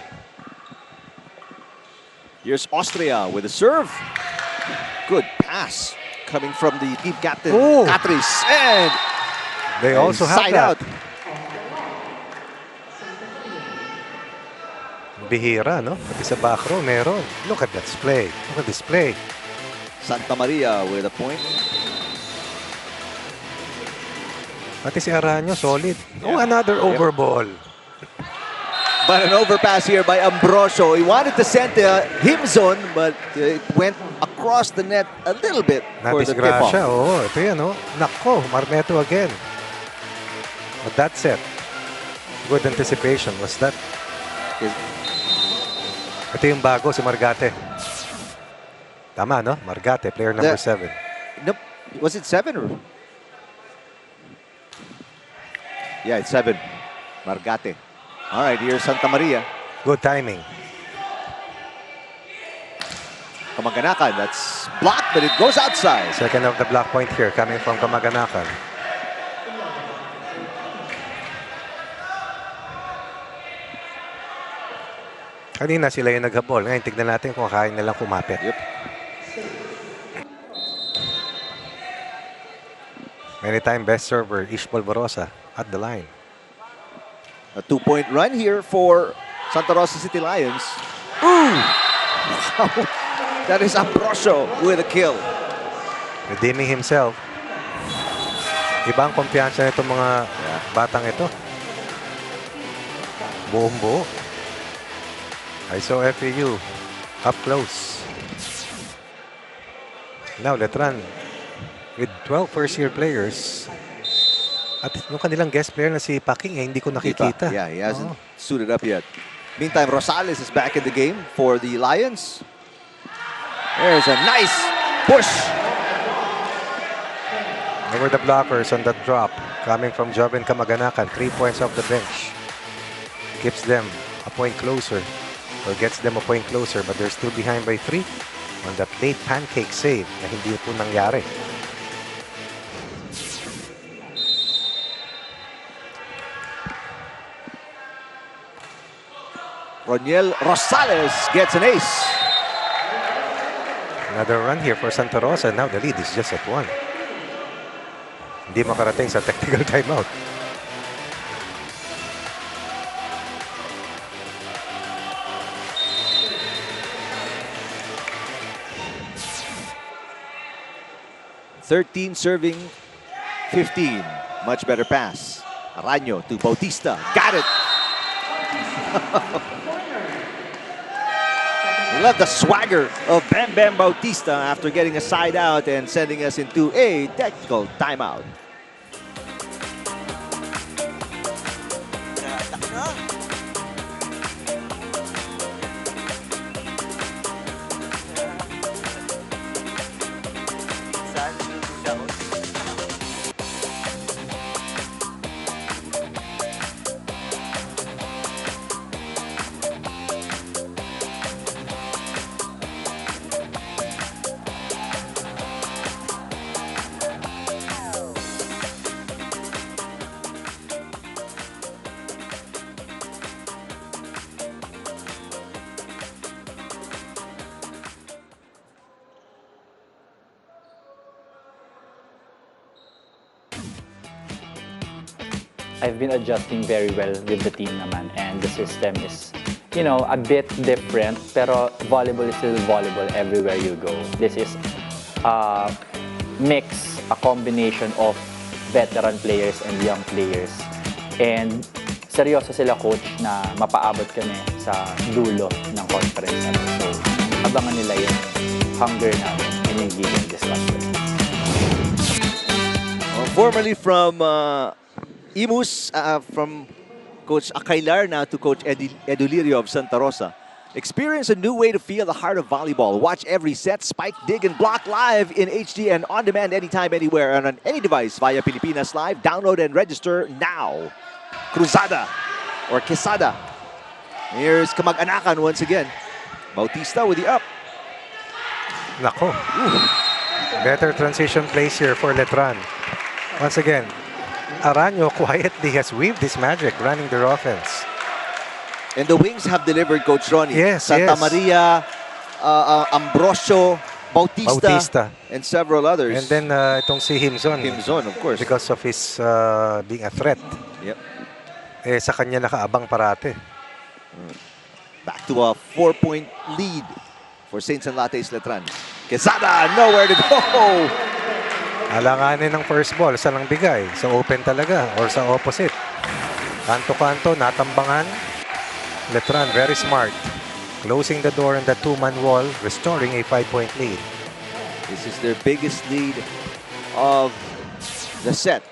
Here's Austria with a serve. Good pass coming from the team captain, Oh. Catris. And They also have side that. out. Bihira, no? Pati sa back row, meron. Look at that display. Look at this play. Santa Maria with a point. Pati si Aranyo, solid. Oh, Yeah. another overball. But an overpass here by Ambrosio. He wanted to send him zone, but it went across the net a little bit for the tip-off. Nadisgrasya. Oo, ito yan, oh. Nako, Marmeto again. But that's it. Good anticipation. Was that? Ito yung bago, si Margate. Tama, no? Margate, player number 7. Nope. Was it 7 or? Yeah, it's 7. Margate. All right, here's Santa Maria. Good timing. Kamaganakan, that's blocked, but it goes outside. Second of the block point here coming from Kamaganakan. Kanina sila yung naghabol. Ngayon, tignan natin kung kaya nilang kumapit. Yep. Many time best server, Ish Polvorosa at the line. A 2-point run here for Santa Rosa City Lions. Ooh! Wow. That is Ambrosio with a kill. Redeeming himself. Ibang kumpiyansa nitong mga batang ito. Buong buo. I saw FAU up close. Now Letran with 12 first-year players. At yung kanilang guest player na si Paking, hindi ko nakikita. Yeah, he hasn't suited up yet. Meantime, Rosales is back in the game for the Lions. There's a nice push. Over the blockers on that drop. Coming from Joven Kamaganakan. 3 points off the bench. Keeps them a point closer. Or gets them a point closer. But they're still behind by 3 on that late pancake save na hindi po nangyari. Roniel Rosales gets an ace. Another run here for Santa Rosa. Now the lead is just at 1. Hindi makarating sa technical timeout. $13 serving 15. Much better pass. Araño to Bautista. Got it. We love the swagger of Bam Bam Bautista after getting a side out and sending us into a technical timeout. I've been adjusting very well with the team naman, and the system is, you know, a bit different, pero volleyball is still volleyball everywhere you go. This is a mix, a combination of veteran players and young players. And seryoso sila, coach, na mapaabot kami sa dulo ng conference natin. So, abangan nila yung hunger namin and yung given discussion. Formerly from Imus, from Coach Akailar now to Coach Edulirio of Santa Rosa. Experience a new way to feel the heart of volleyball. Watch every set, spike, dig, and block live in HD and on demand anytime, anywhere, and on any device via Pilipinas Live. Download and register now. Cruzada or Quesada. Here's Kamag-anakan once again. Bautista with the up. Nako. Better transition plays here for Letran. Once again, Aranyo quietly has weaved this magic, running their offense. And the wings have delivered, Coach Ronnie. Yes, Santa yes. Maria, Ambrosio, Bautista, and several others. And then itong si Himzon. Himzon, of course. Because of his being a threat. Yep. Eh, sa kanya nakaabang parate. Back to a 4-point lead for Saints and Lattes Letran. Quesada, nowhere to go. Alanganin ng first ball. Saan lang bigay? Sa open talaga or sa opposite. Kanto-kanto, natambangan. Letran, very smart. Closing the door on the two-man wall, restoring a 5-point lead. This is their biggest lead of the set.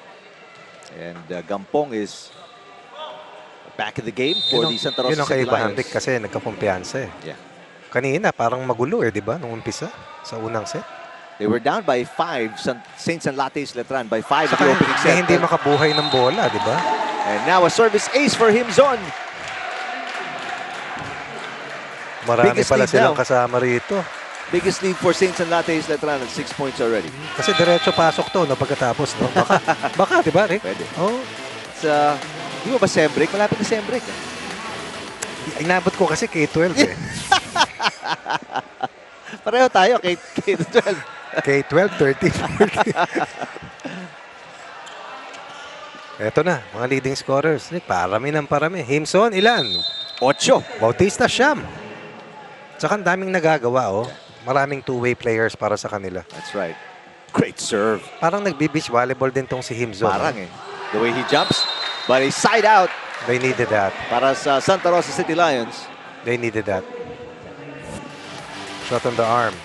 And Gampong is back in the game for the Santa Rosa City Yun ang kaibahan, Lions. Rick, kasi nagkakumpiyansa eh. Yeah. Kanina, parang magulo eh, di ba? Nung umpisa, sa unang set. They were down by 5, Saints and Lattes Letran by 5 at Saka the opening set. hindi makabuhay ng bola, di ba? And now a service ace for Himzon. Marami Biggest pala lead silang now. kasama rito. Biggest lead for Saints and Lattes Letran at 6 points already. Kasi diretso pasok to, no, pagkatapos, no? Baka, di ba, Rick? Pwede. Oh, It's, di ba sem-break? Malapit na sem-break. inabot ko kasi K-12 eh. Pareho tayo kay 12. K-12, 13, 14. Eto na, mga leading scorers. Rick, parami ng parami. Himson, ilan? 8. Bautista, siyam. Tsaka ang daming nagagawa, oh. Maraming two-way players para sa kanila. That's right. Great serve. Parang nagbe-beach volleyball din tong si Himson. Parang eh. The way he jumps. But a side out They needed that. para sa Santa Rosa City Lions. They needed that. Shot on the arm.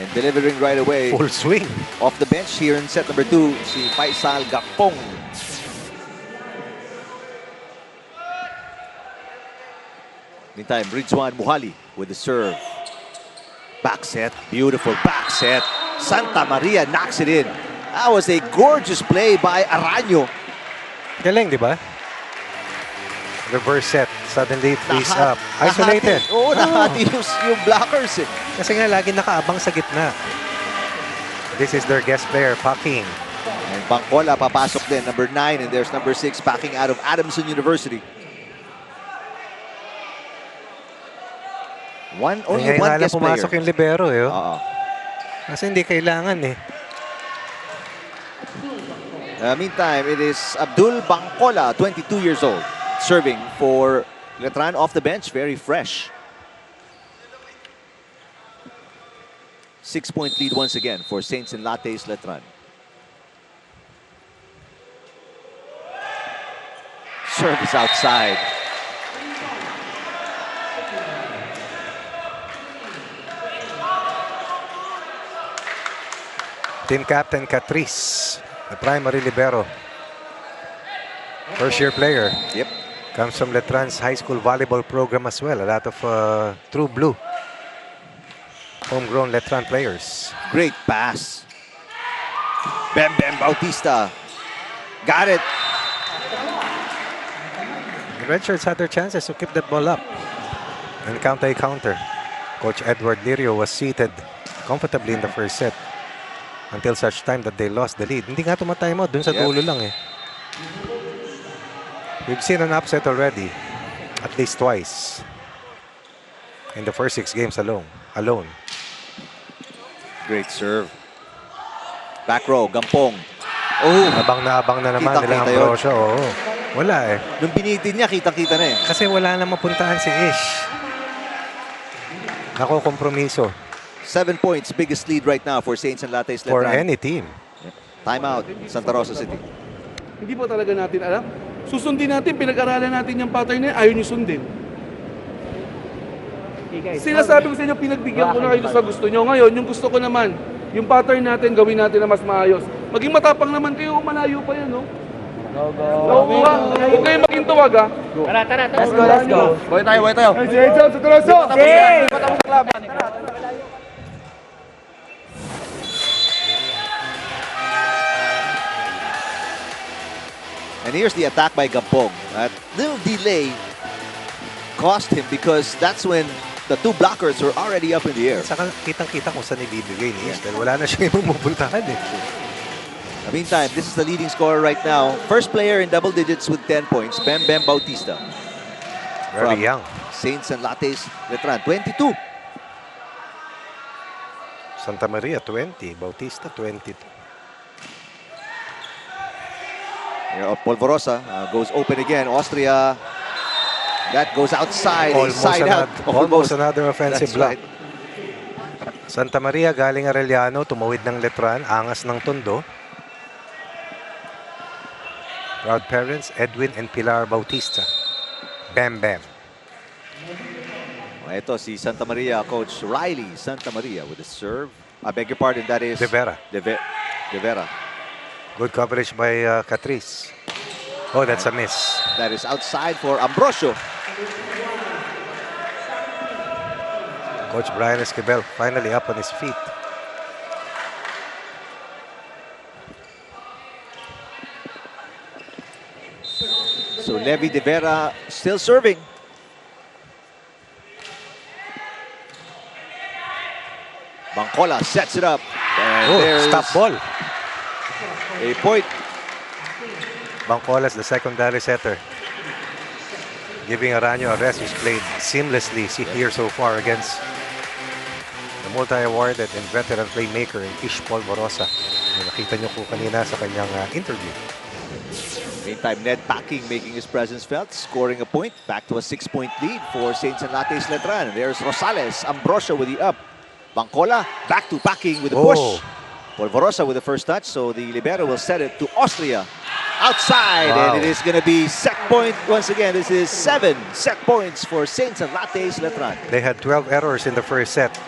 And delivering right away Full swing. off the bench here in set number 2, si Faisal Gapong. Meantime, Rizwan Muhali with the serve. Back set, beautiful back set. Santa Maria knocks it in. That was a gorgeous play by Aranyo. Galing, di ba? Reverse set. Suddenly, freeze up. Isolated. Oo, nahati yung blockers eh. Kasi nga, lagi nakaabang sa gitna. This is their guest player, Paking. And Bangkola papasok din, number 9. And there's number 6 packing out of Adamson University. Only one guest player. Pumasok yung libero eh. Oh. Oo. Kasi hindi kailangan eh. Meantime, it is Abdul Bangkola, 22 years old, serving for Letran off the bench, very fresh. 6-point lead once again for Saints and Lattes Letran. Service outside. Team captain Catrice, the primary libero. First-year player. Yep. Comes from Letran's high school volleyball program as well. A lot of true blue. Homegrown Letran players. Great pass. Bem Bautista. Got it. The Redshirts had their chances to keep that ball up and counter a counter. Coach Edward Lirio was seated comfortably in the first set until such time that they lost the lead. Hindi nga tumatay mo, dun sa dulo lang eh. We've seen an upset already, at least twice, in the first 6 games alone. Great serve. Back row, Gampong. Oh, Abang na naman nila Kitang-kita yun. Ambrosio. Oo. Wala eh. nung binitin niya, kitang-kita na eh. Kasi wala na mapuntahan si Ish. Nakokompromiso 7 points, biggest lead right now for Saints and Lattes for Letran. any team. Timeout, Santa Rosa City. Hindi po talaga natin alam. Susundin natin, pinag-aralan natin yung pattern na yun, ayaw nyo sundin. Sinasabi ko sa inyo, pinagbigyan ko na kayo sa gusto nyo. Ngayon, yung gusto ko naman, yung pattern natin, gawin natin na mas maayos. Maging matapang naman kayo, malayo pa yan, no? Go, go. Huwag kayo maging tuwag, ha? Tara. Let's go. Boy tayo. Hey, James, sa Toroso! Patapos ang laban. And here's the attack by Gampong. That little delay cost him because that's when the two blockers were already up in the air. Saka kitang-kita kung saan ibibigay ni Ish. Dahil wala na siya yung pupuntahan eh. In the meantime, this is the leading scorer right now. First player in double digits with 10 points, Bem Bautista. Very From young. Saints and Lattes Letran, 22. Santa Maria, 20. Bautista, 22. Here, Polvorosa goes open again. Austria, that goes outside. Side out. Almost another offensive That's block. right. Santa Maria, galing Arellano, tumawid ng Letran, angas ng Tondo. Proud parents, Edwin and Pilar Bautista. Bam. Ito si Santa Maria, Coach Riley Santa Maria with the serve. I beg your pardon, that is De Vera. De Vera. Good coverage by Catrice. Oh, that's a miss. That is outside for Ambrosio. Coach Brian Esquivel finally up on his feet. So Levi De Vera still serving. Bangkola sets it up. And Oh, there's stop ball. a point. Bangkolas, the secondary setter. Giving Aranyo a rest, who's played seamlessly here so far against the multi-awarded and veteran playmaker Ish Polvorosa. Nakita nyo po kanina sa kanyang interview. Meantime, Ned Packing making his presence felt, scoring a point. Back to a 6-point lead for Saints and Lattes Letran. There's Rosales, Ambrosio with the up. Bangkola, back to Packing with the push. Polvorosa with the first touch, so the libero will set it to Austria. Outside, and it is going to be set point once again. This is 7 set points for Saints and Lattes Letran. They had 12 errors in the first set.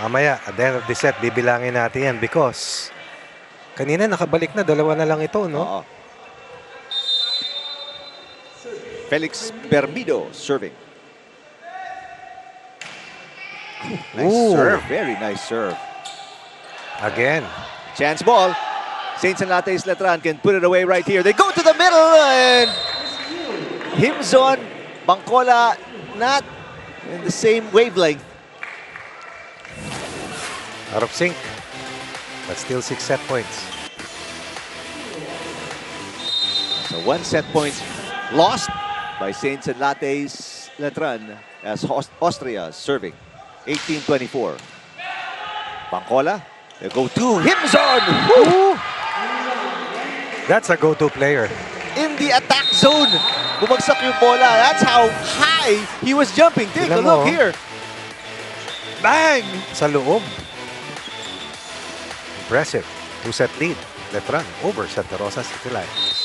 Mamaya, at the end of the set, bibilangin natin yan because kanina nakabalik na, dalawa na lang ito, no? Oo. Felix Bermido serving. Nice serve, very nice serve. Again. Chance ball. Saints and Lattes Letran can put it away right here. They go to the middle and Himzon, Bangkola not in the same wavelength. Out of sync. But still 6 set points. So 1 set point lost by Saints and Lattes Letran as Austria serving. 18-24. Bangkola, they go to Himzon. Woo! That's a go-to player. In the attack zone. Bumagsak yung bola. That's how high he was jumping. Take a Tignan look mo. here. Bang! Sa loob. Impressive. 2-set lead. Letran over Santa Rosa City Lions.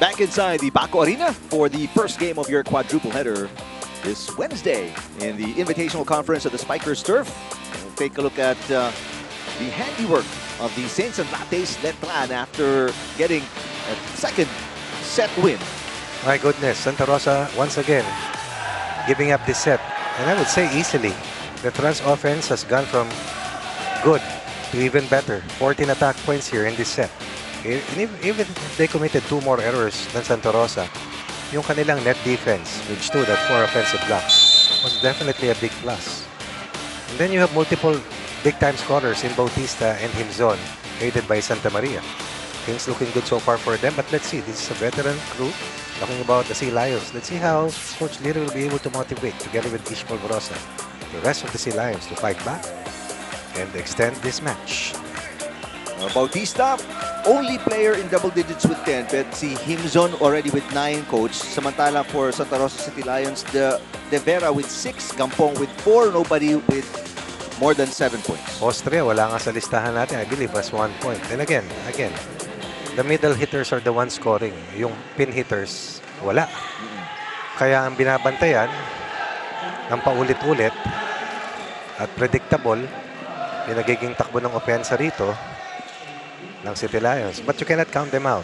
back inside the Baco Arena for the first game of your quadruple header this Wednesday in the Invitational Conference of the Spikers Turf. We'll take a look at the handiwork of the Saints and Lattes Letran after getting a second set win. My goodness, Santa Rosa once again giving up this set. And I would say easily, the Letran's offense has gone from good to even better. 14 attack points here in this set. Even if they committed 2 more errors than Santa Rosa, yung kanilang net defense, which stood at 4 offensive blocks, was definitely a big plus. And then you have multiple big-time scorers in Bautista and Himzon, aided by Santa Maria. Things looking good so far for them, but let's see. This is a veteran crew talking about the Sea Lions. Let's see how Coach Lira will be able to motivate, together with Ish Polvorosa, the rest of the Sea Lions to fight back and extend this match. Bautista, only player in double digits with 10, but si Himzon already with 9, coach. Samantala for Santa Rosa City Lions, De Vera with 6, Gampong with 4, nobody with more than 7 points. Austria, wala nga sa listahan natin. I believe has 1 point. And again, the middle hitters are the ones scoring. Yung pin hitters, wala. Kaya ang binabantayan ng paulit-ulit at predictable yung nagiging takbo ng opensa rito ng City Lions. But you cannot count them out.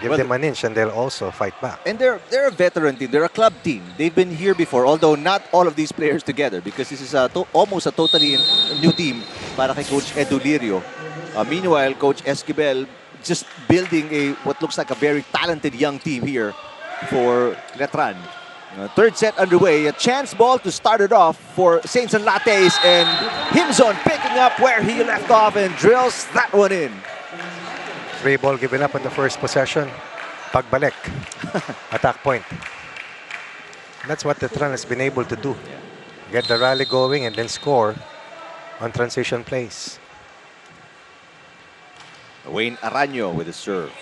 Give them an inch and they'll also fight back. And they're a veteran team. They're a club team. They've been here before, although not all of these players together, because this is almost a totally new team para kay Coach Edu Lirio. Meanwhile, Coach Esquivel just building what looks like a very talented young team here for Letran. Third set underway. A chance ball to start it off for Saints and Lattes, and Himzon picking up where he left off and drills that one in. Free ball given up on the first possession. Pagbalik. Attack point. That's what Letran has been able to do. Get the rally going and then score on transition plays. Wayne Araño with a serve.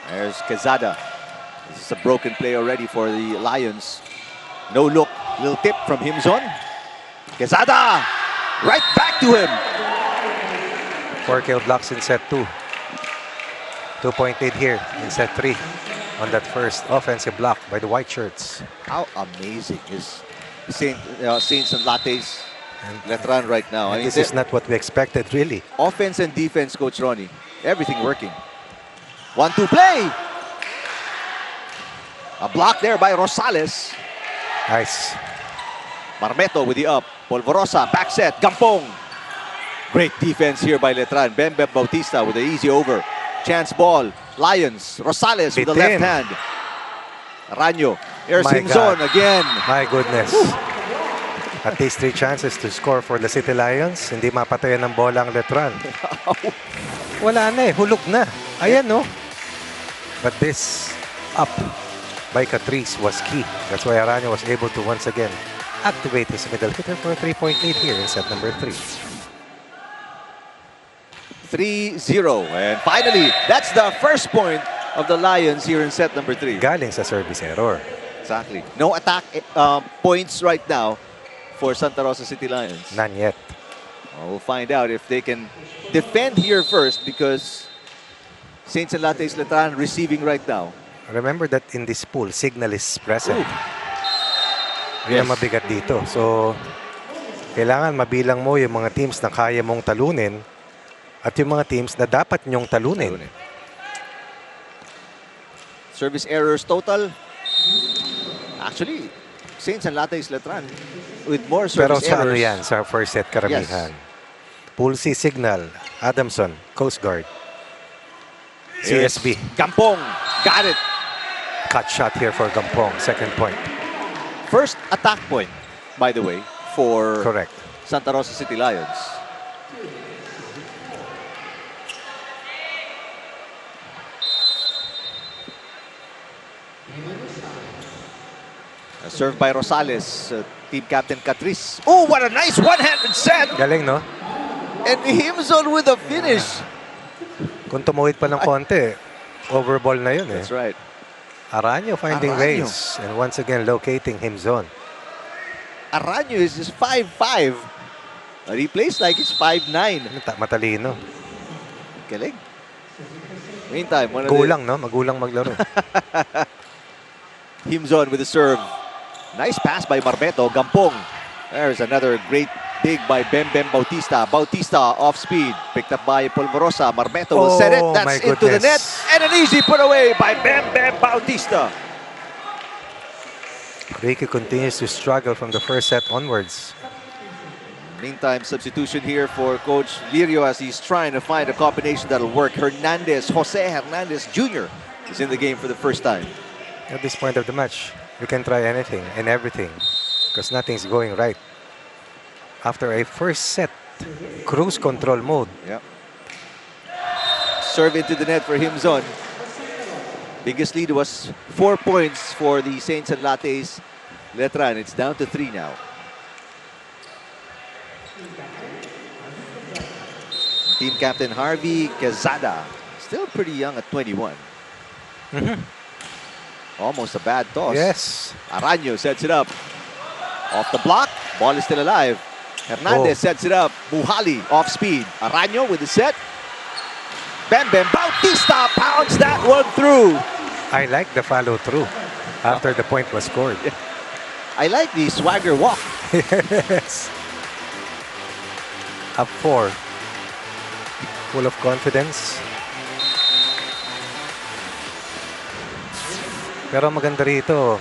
There's Quezada. This is a broken play already for the Lions. No look. Little tip from Himzon. Quezada! Right back to him. 4 kill blocks in set 2. 2-point lead here in set 3 on that first offensive block by the white shirts. How amazing is Saints and Lattes and Letran right now. I mean, this is not what we expected, really. Offense and defense, Coach Ronnie. Everything working. 1-2 play. A block there by Rosales. Nice. Marmeto with the up. Polvorosa, back set. Gampong. Great defense here by Letran. Bembeb Bautista with the easy over. Chance ball. Lions. Rosales with the left hand. Araño. Here's Himzon again. My goodness. At least 3 chances to score for the City Lions. Hindi mapatayan ng bola ang Letran. Wala na eh. Hulog na. Ayan no. But this up by Catrice was key. That's why Araño was able to once again activate his middle hitter for a 3-point lead here in set number 3. 3-0. And finally, that's the first point of the Lions here in set number 3. Galing sa service error. Exactly. No attack points right now for Santa Rosa City Lions. None yet. We'll find out if they can defend here first, because Saints and Lattes Letran receiving right now. Remember that in this pool, signal is present. Yan ang mabigat dito. So, kailangan mabilang mo yung mga teams na kaya mong talunin at yung mga teams na dapat nyong talunin. Service errors total. Actually, Saints and Lattes Letran with more service errors. Pero sa ano yan? Sa first set karamihan. Yes. Pool C signal. Adamson, Coast Guard. CSB. Gampong. Got it. Cut shot here for Gampong. Second point. First attack point, by the way, for Correct. Santa Rosa City Lions. Served by Rosales, team captain Catrice. Oh, what a nice one-handed set! Galing, no? And Himzon with a finish. Kung tumuwid pa ng konti, overball na yun eh. That's right. Araño finding ways and once again locating Himzon. Araño is just 5'5". But he plays like he's 5'9". Matalino. Galing. Meantime, one of Gulang, no? Magulang maglaro. Himzon with the serve. Nice pass by Marbeto. Gampong. There's another great dig by Bem Bautista. Bautista off speed. Picked up by Polvorosa. Marbeto will set it. Oh, my That's into the net. goodness. And an easy put away by Bem Bautista. Ricky continues to struggle from the first set onwards. Meantime, substitution here for Coach Lirio as he's trying to find a combination that'll work. Jose Hernandez Jr. is in the game for the first time. At this point of the match, you can try anything and everything because nothing's going right. After a first set, cruise control mode. Yep. Serve into the net for Himzon. Biggest lead was 4 points for the Saints and Lattes Letran. It's down to 3 now. Team captain Harvey Quezada, still pretty young at 21. Almost a bad toss. Yes. Araño sets it up. Off the block. Ball is still alive. Hernandez sets it up. Muhali off speed. Araño with the set. Bem Bautista pounds that one through. I like the follow through after the point was scored. I like the swagger walk. Yes. Up 4. Full of confidence. Pero maganda rito,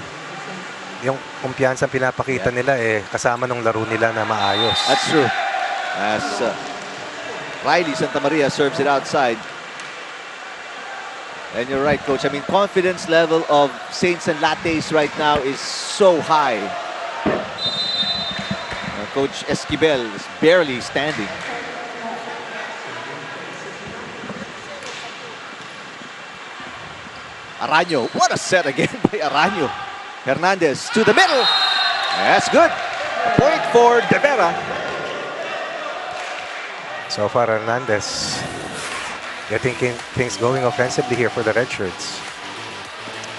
yung kumpiyansa pinapakita nila kasama nung laro nila na maayos. That's true. As Riley Santa Maria serves it outside. And you're right, Coach. I mean, confidence level of Saints and Lattes right now is so high. Coach Esquivel is barely standing. Araño, what a set again by Araño. Hernandez to the middle. That's good. A point for De Vera. So far, Hernandez getting things going offensively here for the Red Shirts.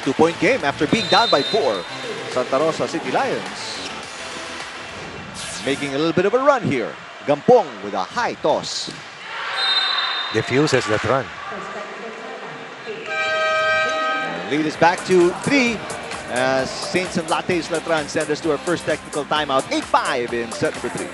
2-point game after being down by 4. Santa Rosa City Lions making a little bit of a run here. Gampong with a high toss. Diffuses that run. Lead is back to 3 as Saints and Lattes Letran send us to our first technical timeout. 8-5 in set number 3.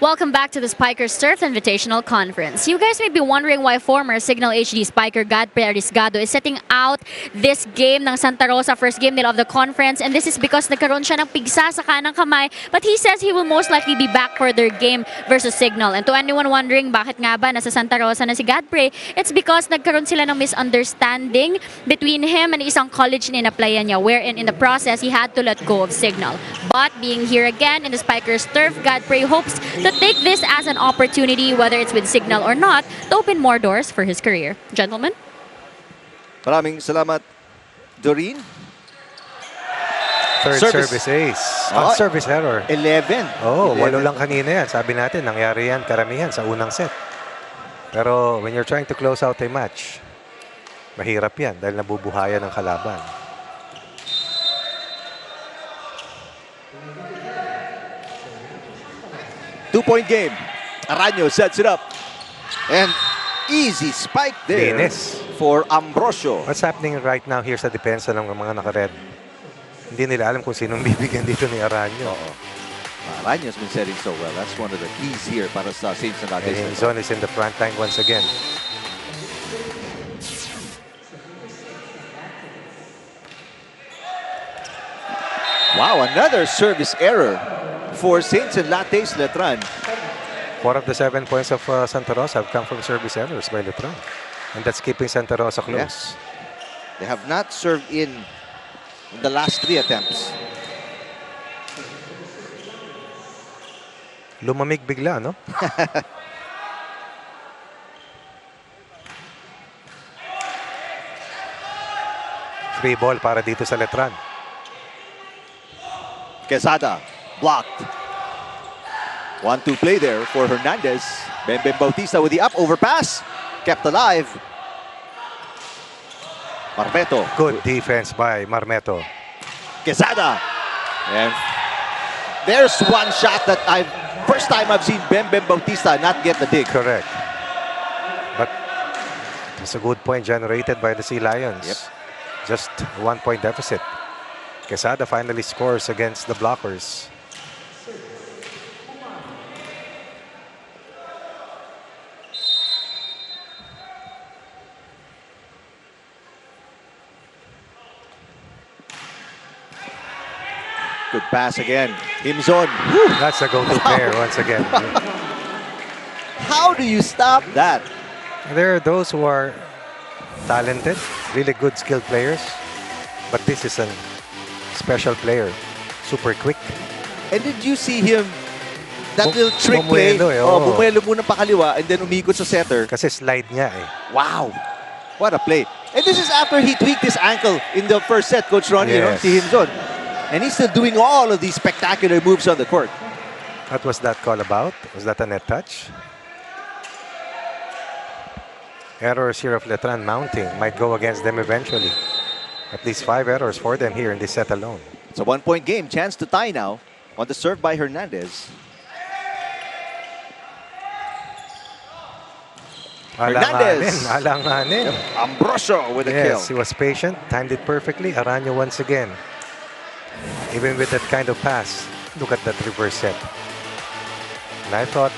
Welcome back to the Spikers Turf Invitational Conference. You guys may be wondering why former Signal HD Spiker Godfrey Arisgado is setting out this game ng Santa Rosa, first game nila of the conference, and this is because nagkaroon siya ng pigsa sa kanang kamay, but he says he will most likely be back for their game versus Signal. And to anyone wondering bakit nga ba nasa Santa Rosa na si Godfrey, it's because nagkaroon sila ng misunderstanding between him and isang college na inaplayan niya, wherein in the process he had to let go of Signal. But being here again in the Spikers Turf, Godfrey hopes to take this as an opportunity, whether it's with Signal or not, to open more doors for his career. Gentlemen? Maraming salamat, Doreen. Third service ace. Service error. 11. Oh, 11. 8 lang kanina yan. Sabi natin, nangyari yan karamihan sa unang set. Pero when you're trying to close out a match, mahirap yan dahil nabubuhayan ng kalaban. Two-point game. Araño sets it up. And easy spike there for Ambrosio. What's happening right now here sa depensa ng mga naka-red? Hindi nila alam kung sinong bibigyan dito ni Araño. Araño's been setting so well. That's one of the keys here para sa Saints and Lattes. And Himzon is in the front line once again. Wow, another service error for Saints and Lattes Letran. 4 of the 7 points of Santa Rosa have come from service errors by Letran. And that's keeping Santa Rosa close. Yes. They have not served in the last 3 attempts. Lumamig bigla, no? Free ball para dito sa Letran. Quezada blocked. 1-2 play there for Hernandez. Bembem Bautista with the up overpass. Kept alive. Marmeto. Good defense by Marmeto. Quezada. And there's one shot that first time I've seen Bembem Bautista not get the dig. Correct. But it's a good point generated by the Sea Lions. Yep. Just 1 point deficit. Quezada finally scores against the blockers. Good pass again. Himzon. That's a go-to player once again. How do you stop that? There are those who are talented, really good skilled players. But this is a special player. Super quick. And did you see him, that little trick play? Bumuelo Bumuelo muna pakaliwa and then umikot sa setter. Kasi slide niya eh. Wow. What a play. And this is after he tweaked his ankle in the first set, Coach Ronnie, Yes. si Himzon. And he's still doing all of these spectacular moves on the court. What was that call about? Was that a net touch? Errors here of Letran mounting might go against them eventually. At least 5 errors for them here in this set alone. It's a 1-point game. Chance to tie now on the serve by Hernandez. Hernandez. Alanganin. Ambrosio with a kill. Yes, he was patient, timed it perfectly. Aranyo once again. Even with that kind of pass, look at that reverse set. And I thought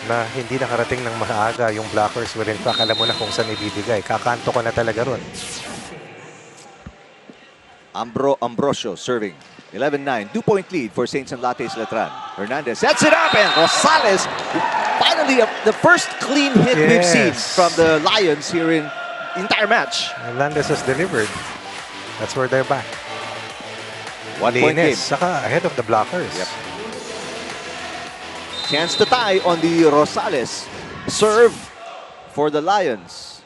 na hindi nakarating ng maaga yung blockers wherein fact alam mo na kung saan ibibigay. Kakanto ko na talaga ron. Ambrosio serving. 11-9. 2-point lead for Saints and Lattes Letran. Hernandez sets it up and Rosales. Finally, the first clean hit we've seen from the Lions here in the entire match. Hernandez has delivered. That's where they're back. 1-point game. Saka ahead of the blockers. Yep. Chance to tie on the Rosales. Serve for the Lions.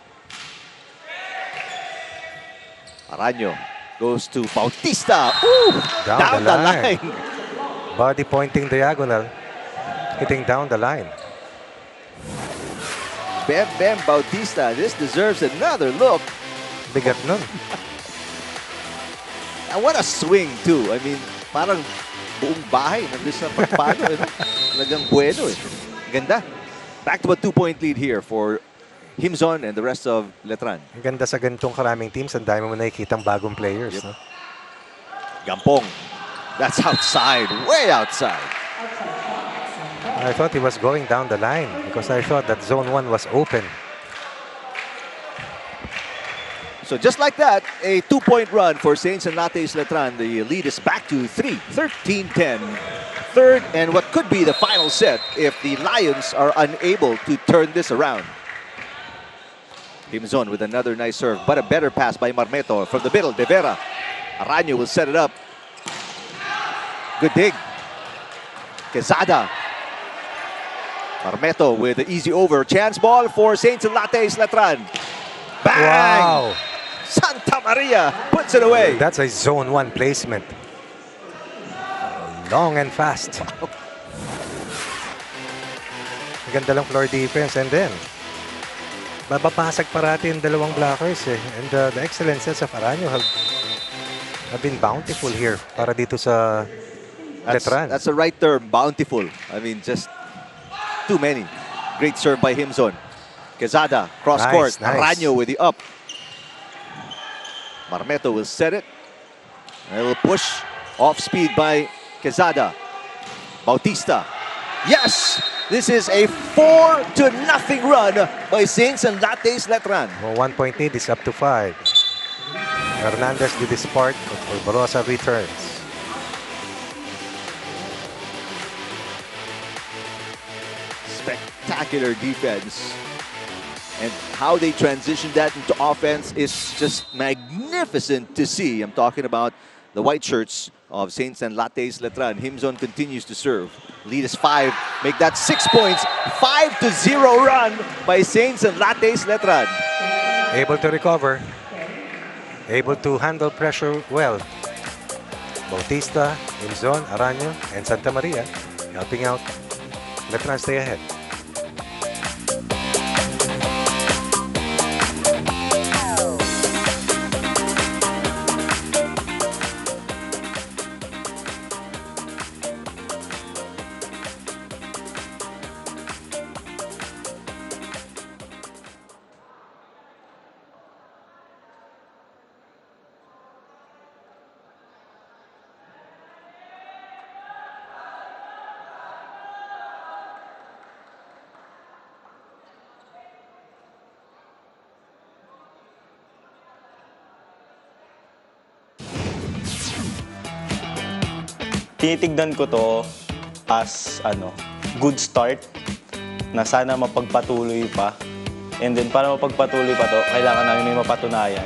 Aranyo goes to Bautista. Ooh, down the line. Body pointing diagonal. Hitting down the line. Bem Bautista. This deserves another look. Bigat nun. And what a swing too. I mean, parang buong bahay nandun sa pagpalo. Talagang bueno eh. Ganda. Back to a 2-point lead here for Himzon and the rest of Letran. Ang ganda sa ganitong karaming teams. Ang dami mo nakikitang bagong players. Yep. No? Gampong. That's outside. Way outside. I thought he was going down the line because I thought that zone 1 was open. So just like that, a 2-point run for Saints and Lattes Letran. The lead is back to 3, 13-10. Third and what could be the final set if the Lions are unable to turn this around. Himzon with another nice serve, but a better pass by Marmeto from the middle. De Vera. Aranyo will set it up. Good dig. Quezada. Marmeto with the easy over. Chance ball for Saints and Lattes Letran. Bang! Wow! Santa Maria puts it away. That's a zone 1 placement. Long and fast. Ganda lang floor defense and then babapasag parati yung dalawang blockers eh. And the excellent sets of Aranyo have been bountiful here para dito sa Letran. That's the right term, bountiful. I mean, just too many. Great serve by Himzon. Quezada, cross court. Nice. Aranyo with the up. Marmeto will set it. A little push. Off speed by Quezada. Bautista. Yes! This is a 4-0 run by Saints and Lattes Letran. Well, 1-point lead is up to 5. Hernandez did his part, but Barosa returns. Spectacular defense. And how they transition that into offense is just magnificent to see. I'm talking about the white shirts of Saints and Lattes Letran. Himzon continues to serve. Lead is 5. Make that 6 points. 5-0 run by Saints and Lattes Letran. Able to recover. Able to handle pressure well. Bautista, Inzon, Araño, and Santa Maria helping out. Letran stay ahead. Tinitignan ko to as good start na sana mapagpatuloy pa. And then para mapagpatuloy pa to, kailangan namin may mapatunayan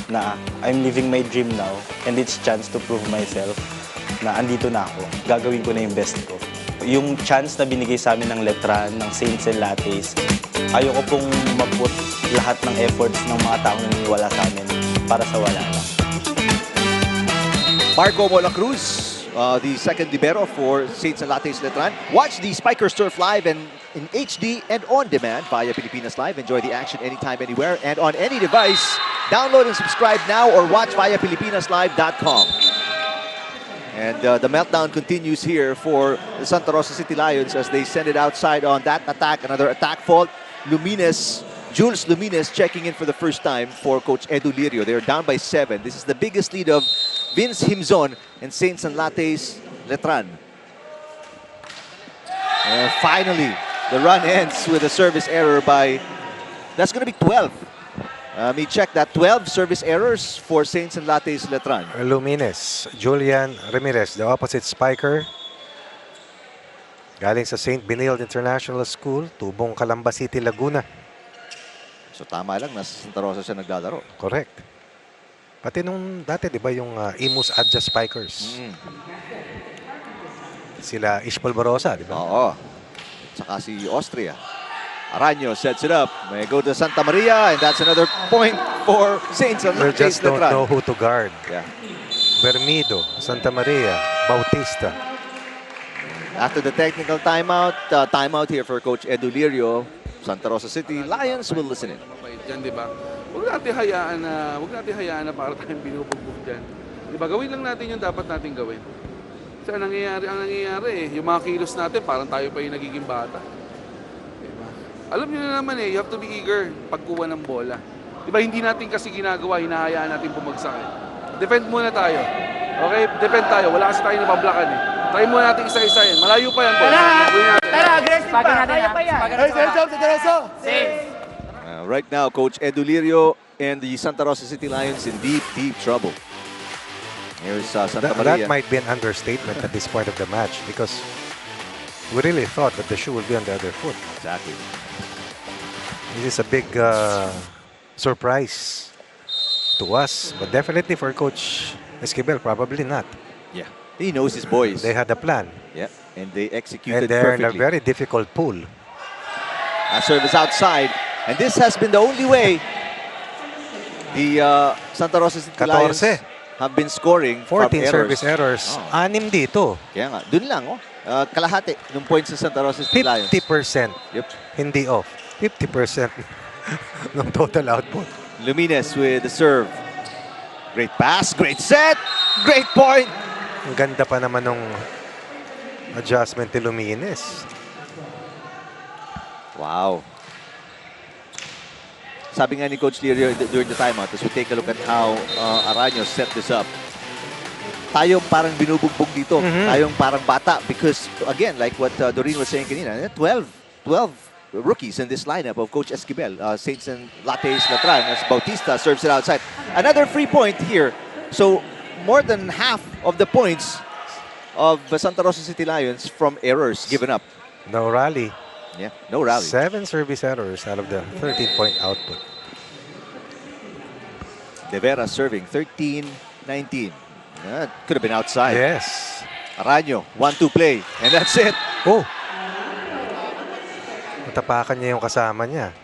na I'm living my dream now and it's chance to prove myself na andito na ako. Gagawin ko na yung best ko. Yung chance na binigay sa amin ng Letran, ng Saints and Lattes, ayoko pong maput lahat ng efforts ng mga taong naniniwala sa amin para sa wala lang. Marco Molacruz, the second libero for Saints and Lattes Letran. Watch the Spikers Turf live and in HD and on demand via Pilipinas Live. Enjoy the action anytime, anywhere, and on any device. Download and subscribe now or watch via PilipinasLive.com. And the meltdown continues here for the Santa Rosa City Lions as they send it outside on that attack. Another attack fault. Jules Lumines checking in for the first time for Coach Edu Lirio. They're down by 7. This is the biggest lead of Vince Himzon and Saints and Lattes Letran. And finally, the run ends with a service error by... That's going to be 12. Let me check that. 12 service errors for Saints and Lattes Letran. Lumines, Julian Ramirez, the opposite spiker. Galing sa St. Benilde International School, Tubong, Calamba City, Laguna. So tama lang, nasa Santa Rosa siya naglalaro. Correct. Pati nung dati, di ba, yung Imus Adja Spikers? Sila Ishpol Barosa, di ba? Oo. Saka si Austria. Araño sets it up. May go to Santa Maria, and that's another point for Saints and They Lattes just don't Letran. know who to guard. Yeah. Bermido, Santa Maria, Bautista. After the technical timeout here for Coach Edu Lirio, Santa Rosa City Lions will listen in. Diyan, di ba? Huwag natin hayaan na para tayong binubugbog dyan. Di ba? Gawin lang natin yung dapat natin gawin. Kasi ang nangyayari yung mga kilos natin, parang tayo pa yung nagiging bata. Di ba? Alam niyo na naman you have to be eager pagkuha ng bola. Di ba? Hindi natin kasi ginagawa, hinahayaan natin bumagsak Defend muna tayo. Okay? Defend tayo. Wala kasi tayo nabablakan Try muna natin isa-isa yan. Malayo pa yan. Tara, aggressive pa. Kaya pa yan. Right now, Coach Edu Lirio and the Santa Rosa City Lions in deep, deep trouble. Here's Santa Maria. That might be an understatement at this point of the match because we really thought that the shoe would be on the other foot. Exactly. This is a big surprise to us, but definitely for Coach Esquivel, probably not. Yeah. He knows his boys. They had a plan. Yeah, and they executed And they're perfectly. in a very difficult pool. A service outside, and this has been the only way the Santa Rosa City Lions 14. have been scoring 14 from errors. service errors. 6 dito. Kaya nga, dun lang, kalahati ng points ng Santa Rosa City Lions. 50%. Yep. Hindi off. 50% ng total output. Lumines with the serve. Great pass, great set, great point. Ang ganda pa naman ng adjustment ni Lumines. Wow. Sabi nga ni Coach Lirio during the timeout, as we take a look at how Araño set this up, tayong parang binubugbog dito. Tayong parang bata because, again, like what Doreen was saying kanina, 12 rookies in this lineup of Coach Esquivel. Saints and Lattes Letran as Bautista serves it outside. Another free point here. So, more than half of the points of Santa Rosa City Lions from errors given up. No rally. Yeah, no rally. 7 service errors out of the 13-point output. De Vera serving 13-19. Could have been outside. Yes. Araño, 1-2 play. And that's it. Oh! Natapakan niya yung kasama niya.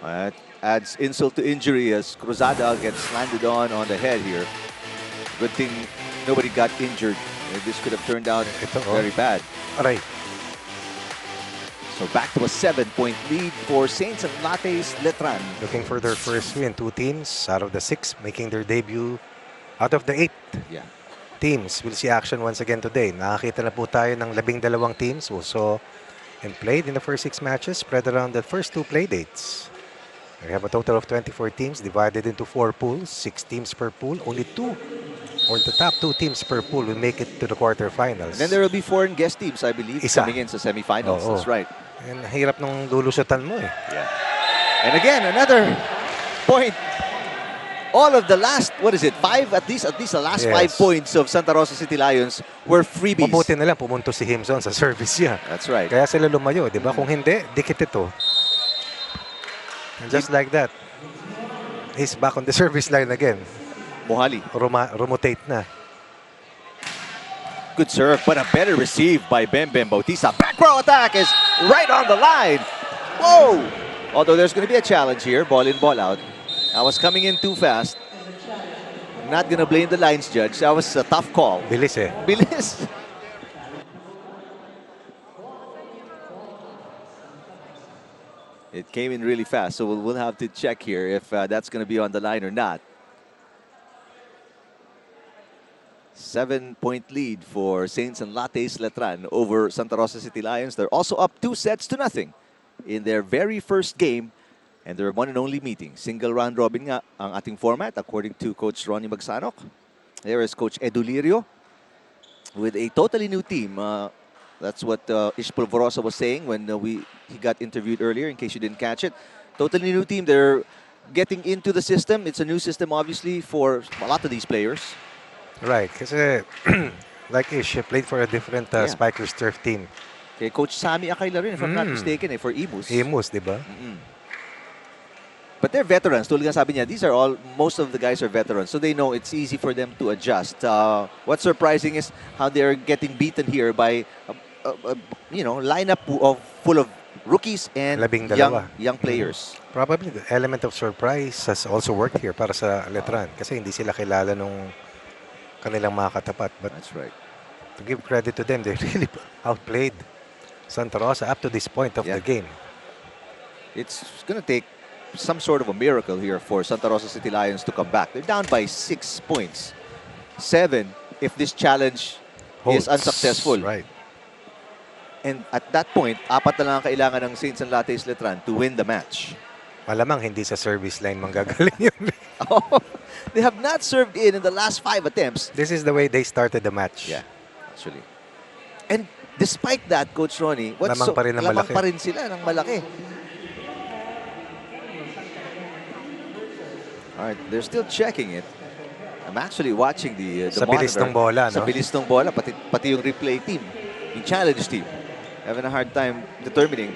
That adds insult to injury as Cruzada gets landed on the head here. Good thing nobody got injured. This could have turned out very bad. Aray. So back to a 7-point lead for Saints and Lattes Letran. Looking for their first win. 2 teams out of the 6 making their debut out of the 8. Yeah. Teams will see action once again today. Nakakita na po tayo ng 12 teams also and played in the first 6 matches, spread around the first 2 play dates. We have a total of 24 teams divided into 4 pools, 6 teams per pool. Only 2 or the top 2 teams per pool will make it to the quarterfinals. And then there will be foreign guest teams, I believe, coming in sa semifinals. That's right. And hirap nung lulusutan mo eh. Yeah. And again, another point. All of the last, what is it, 5? At least the last 5 points of Santa Rosa City Lions were freebies. Mabuti na lang pumunto si Himson sa service niya. That's right. Kaya sila lumayo, di ba? Kung hindi, dikit ito. And just like that, he's back on the service line again. Mohali. Rotate na. Good serve, but a better receive by Bem Bautista. Back row attack is right on the line. Whoa! Although there's going to be a challenge here, ball in, ball out. I was coming in too fast. I'm not going to blame the lines judge. That was a tough call. Bilis eh. Bilis. It came in really fast, so we'll have to check here if that's going to be on the line or not. 7-point lead for Saints and Lattes Letran over Santa Rosa City Lions. They're also up 2-0 in their very first game. And their one and only meeting. Single round robin nga ang ating format according to Coach Ronnie Magsanok. There is Coach Edu Lirio with a totally new team. That's what Ish Polvorosa was saying when he got interviewed earlier, in case you didn't catch it. Totally new team. They're getting into the system. It's a new system, obviously, for a lot of these players. Right. Kasi like Ish, he played for a different Spikers Turf team. Okay, Coach Sammy Akayla rin, if I'm not mistaken, for Imus. Imus, di ba? But they're veterans. Tulad nga sabi niya, most of the guys are veterans. So they know it's easy for them to adjust. What's surprising is how they're getting beaten here by, lineup full of rookies and young players. Probably the element of surprise has also worked here para sa Letran. Kasi hindi sila kilala nung kanilang mga katapat. But that's right. To give credit to them, they really outplayed Santa Rosa up to this point of the game. It's going to take some sort of a miracle here for Santa Rosa City Lions to come back. They're down by 6 points. 7 if this challenge is unsuccessful. Right. And at that point, 4 na lang kailangan ng Saints and Lattes Letran to win the match. Malamang hindi sa service line manggagaling yun. They have not served in the last 5 attempts. This is the way they started the match. Yeah, actually. And despite that, Coach Ronnie, lamang pa rin sila ng malaki. All right, they're still checking it. I'm actually watching the sa monitor. Bilis ng bola, sa bilis ng bola, pati yung replay team, yung challenge team, having a hard time determining.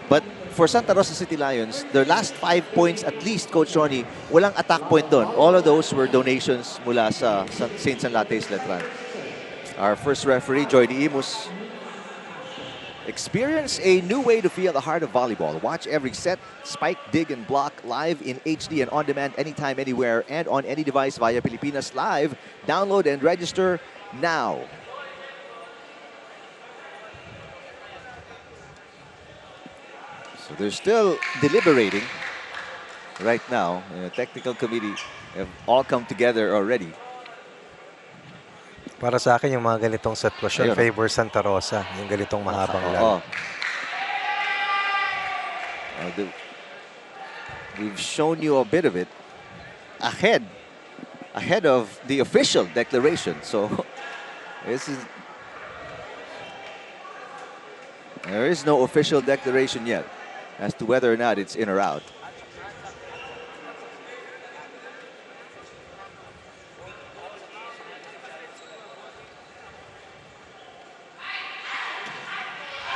But for Santa Rosa City Lions, their last 5 points at least, Coach Ronnie, walang attack point doon. All of those were donations mula sa Saints and Lattes Letran. Our first referee, Joy Imus. Experience a new way to feel the heart of volleyball. Watch every set, spike, dig, and block live in HD and on demand anytime, anywhere, and on any device via Pilipinas Live. Download and register now. So they're still deliberating right now. The technical committee have all come together already. Para sa akin, yung mga ganitong sitwasyon favor Santa Rosa, yung ganitong mahabang laro. We've shown you a bit of it ahead of the official declaration. So there is no official declaration yet as to whether or not it's in or out.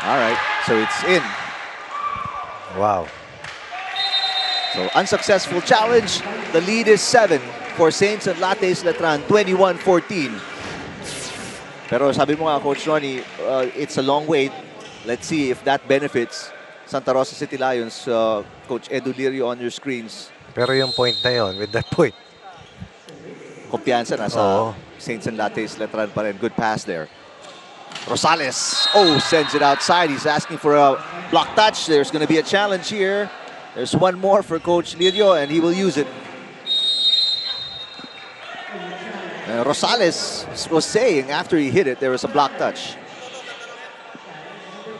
All right, so it's in. Wow. So unsuccessful challenge. The lead is 7 for Saints and Lattes Letran, 21-14. Pero sabi mo nga, Coach Ronnie, it's a long wait. Let's see if that benefits Santa Rosa City Lions. Coach Edu Lirio on your screens. Pero yung point na yun, with that point, Kumpiyansa nasa Oo. Saints and Lattes Letran pa rin. Good pass there. Rosales, sends it outside. He's asking for a block touch. There's going to be a challenge here. There's one more for Coach Lirio, and he will use it. Rosales was saying after he hit it, there was a block touch.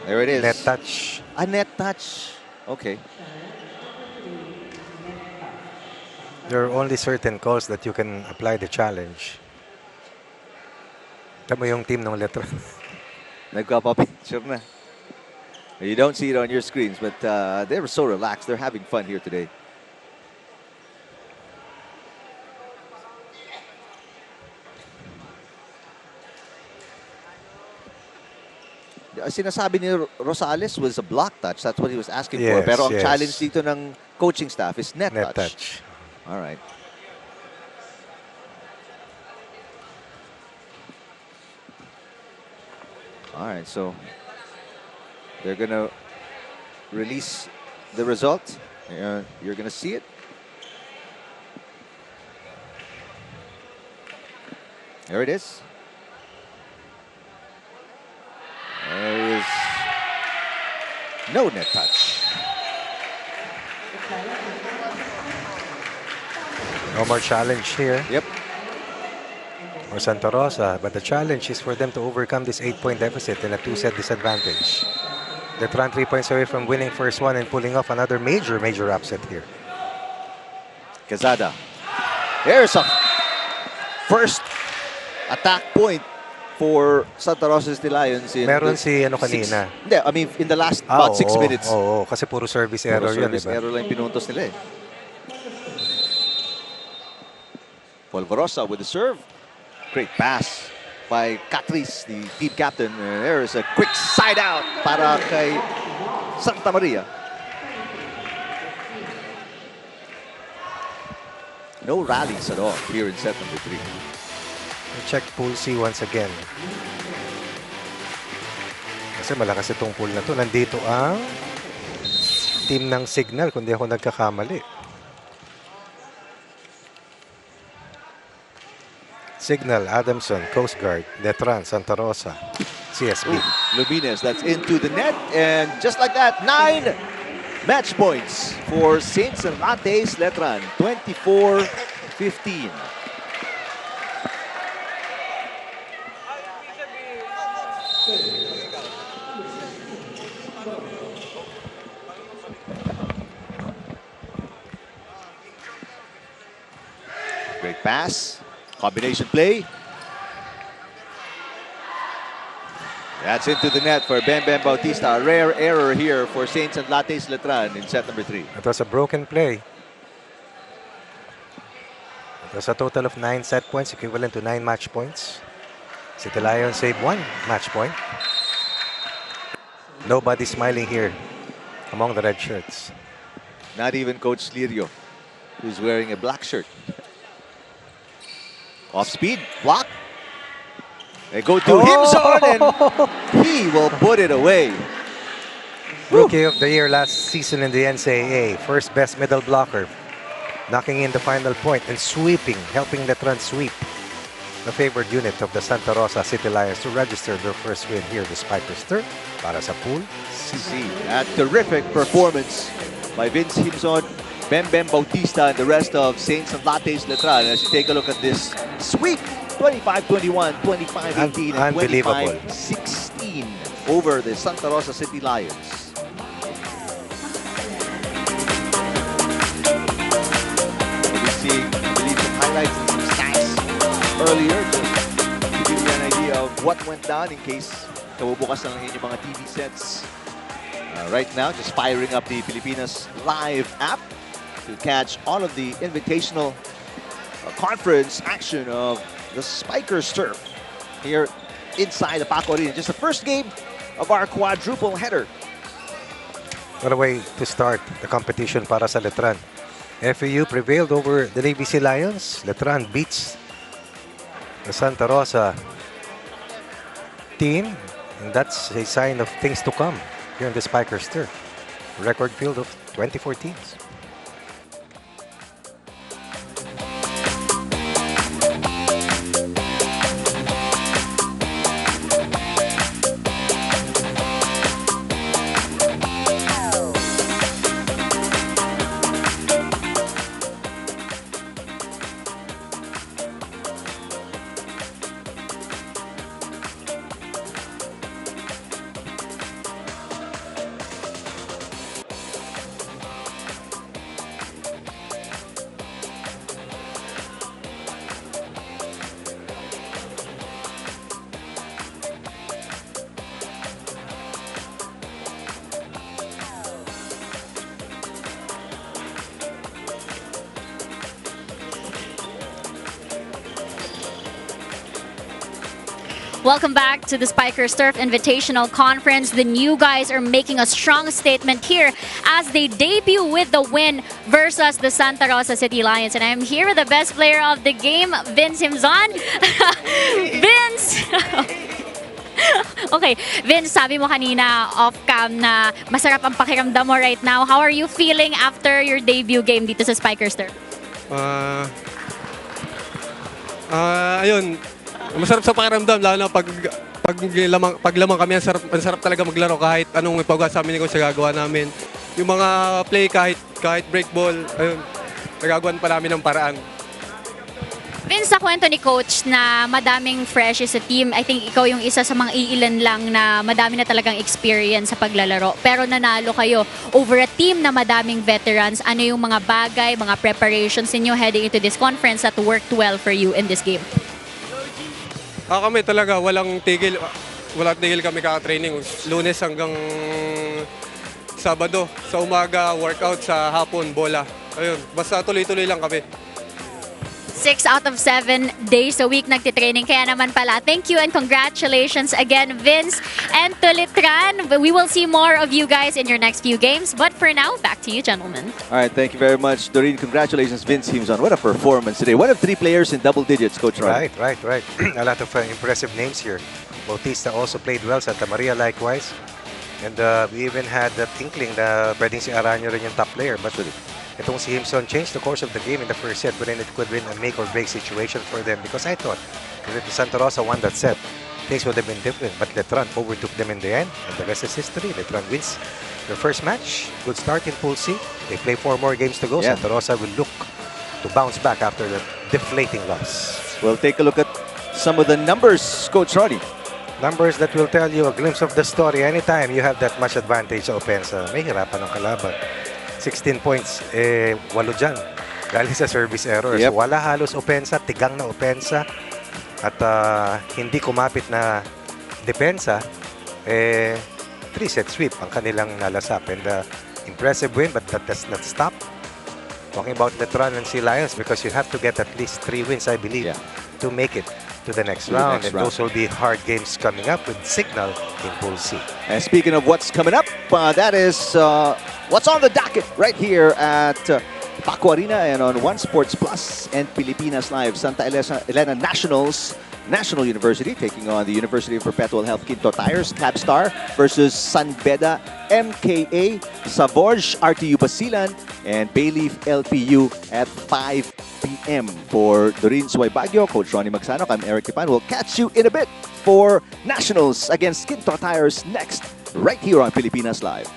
There it is. net touch. A net touch. Okay. There are only certain calls that you can apply the challenge. Tama yung team ng Letran. Nagpapapicture na. You don't see it on your screens, but they were so relaxed. They're having fun here today. Sinasabi ni Rosales was a block touch. That's what he was asking for. Yes, Pero ang yes. challenge dito ng coaching staff is net Net touch. touch. All right. All right, so they're going to release the result. You're going to see it. There it is. There is no net touch. No more challenge here Yep. for Santa Rosa, but the challenge is for them to overcome this 8-point deficit and a 2-set disadvantage. Letran 3 points away from winning first one and pulling off another major upset here. Quezada. There's a first attack point for Santa Rosa City Lions. Meron si ano kanina. Hindi, I mean, in the last about 6 minutes. Oo, kasi puro service error yun, Service diba? error lang pinuntos nila eh. Polvorosa with the serve. Great pass by Catrice, the team captain. There's a quick side out para kay Santa Maria. No rallies at all here in set number 3. Check pool C once again. Kasi malakas itong pool na to. Nandito ang team ng Signal, kung di ako nagkakamali. Signal, Adamson, Coast Guard, Letran, Santa Rosa, CSB. Lumines, that's into the net. And just like that, 9 match points for Saints and Lattes Letran. 24-15. Great pass. Combination play. That's into the net for Bam Bam Bautista. A rare error here for Saints and Lattes Letran in set number 3. It was a broken play. It was a total of 9 set points, equivalent to 9 match points. City Lions saved 1 match point. Nobody smiling here among the red shirts. Not even Coach Lirio, who's wearing a black shirt. Off speed, block. They go to him zone and he will put it away. Rookie of the year last season in the NCAA. First best middle blocker. Knocking in the final point and sweeping, helping Letran sweep the favored unit of the Santa Rosa City Lions to register their first win here, the Spikers third para sa pool C. A terrific performance by Vince Himson, Bem Bem Bautista, and the rest of Saints and Lattes Letran. As you take a look at this sweep, 25-21, 25-18, and Unbelievable. 25-16 over the Santa Rosa City Lions. We'll be seeing, I believe, some highlights and some stats earlier, just to give you an idea of what went down in case kabubukas na lang inyong mga TV sets. Right now, just firing up the Pilipinas Live app to catch all of the Invitational conference action of the Spikers turf here inside the Paco Arena. Just the first game of our quadruple header. What a way to start the competition para sa Letran. FAU prevailed over the Navy Sea Lions. Letran beats the Santa Rosa 14, and that's a sign of things to come here in the Spikers turf. Record field of 24 teams. Welcome back to the Spikers Turf Invitational Conference. The new guys are making a strong statement here as they debut with the win versus the Santa Rosa City Lions. And I'm here with the best player of the game, Vince Himzon. Vince! Okay, Vince, sabi mo kanina off-cam na masarap ang pakiramdam mo right now. How are you feeling after your debut game dito sa Spikers Turf? Ayun, masarap sa pakiramdam, lalo na pag lamang kami, ang sarap talaga maglaro kahit anong ipagawa sa amin ko sa gagawa namin. Yung mga play kahit break ball, ayun, nagagawan pa namin ng paraan. Vince, sa kwento ni Coach na madaming fresh sa team, I think ikaw yung isa sa mga iilan lang na madami na talagang experience sa paglalaro. Pero nanalo kayo over a team na madaming veterans. Ano yung mga bagay, mga preparations ninyo heading into this conference that worked well for you in this game? Kami talaga, walang tigil kami kaka-training. Lunes hanggang Sabado. Sa umaga, workout, sa hapon, bola. Ayun, basta tuloy-tuloy lang kami. 6 out of 7 days a week nagtitraining. Kaya naman pala, thank you and congratulations again, Vince and to Letran. We will see more of you guys in your next few games. But for now, back to you, gentlemen. All right, thank you very much, Doreen. Congratulations, Vince Himzon. What a performance today. One of 3 players in double digits, Coach Ron. Right. A lot of impressive names here. Bautista also played well. Santa Maria likewise. And we even had that inkling na pwedeng si Aranyo rin yung top player. But itong si Himzon changed the course of the game in the first set, wherein it could win a make or break situation for them. Because I thought if Santa Rosa won that set, things would have been different. But Letran overtook them in the end. And the rest is history. Letran wins their first match. Good start in Pool C. They play 4 more games to go. Yeah. Santa Rosa will look to bounce back after the deflating loss. We'll take a look at some of the numbers, Coach Roddy. Numbers that will tell you a glimpse of the story. Anytime you have that much advantage sa opensa, may hirapan ng kalaban. 16 points, 8 dyan. Galing sa service errors. Yep. So, wala halos opensa, tigang na opensa. At hindi kumapit na depensa. 3-set sweep ang kanilang nalasap. And impressive win, but that does not stop. Talking about Letran and Sea Lions, because you have to get at least 3 wins, I believe, to make it to the next round. And those will be hard games coming up with Signal in Pool C. And speaking of what's coming up, that is what's on the docket right here at Paco Arena and on One Sports Plus and Pilipinas Live. Santa Elena National University taking on the University of Perpetual Health Quinto Tires, Cabstar versus San Beda MKA, Savorge RTU Basilan, and Bayleaf LPU at 5 p.m. For Doreen Suay Baguio, Coach Ronnie Magsanok, I'm Eric Tipan. We'll catch you in a bit for Nationals against Quinto Tires next, right here on Pilipinas Live.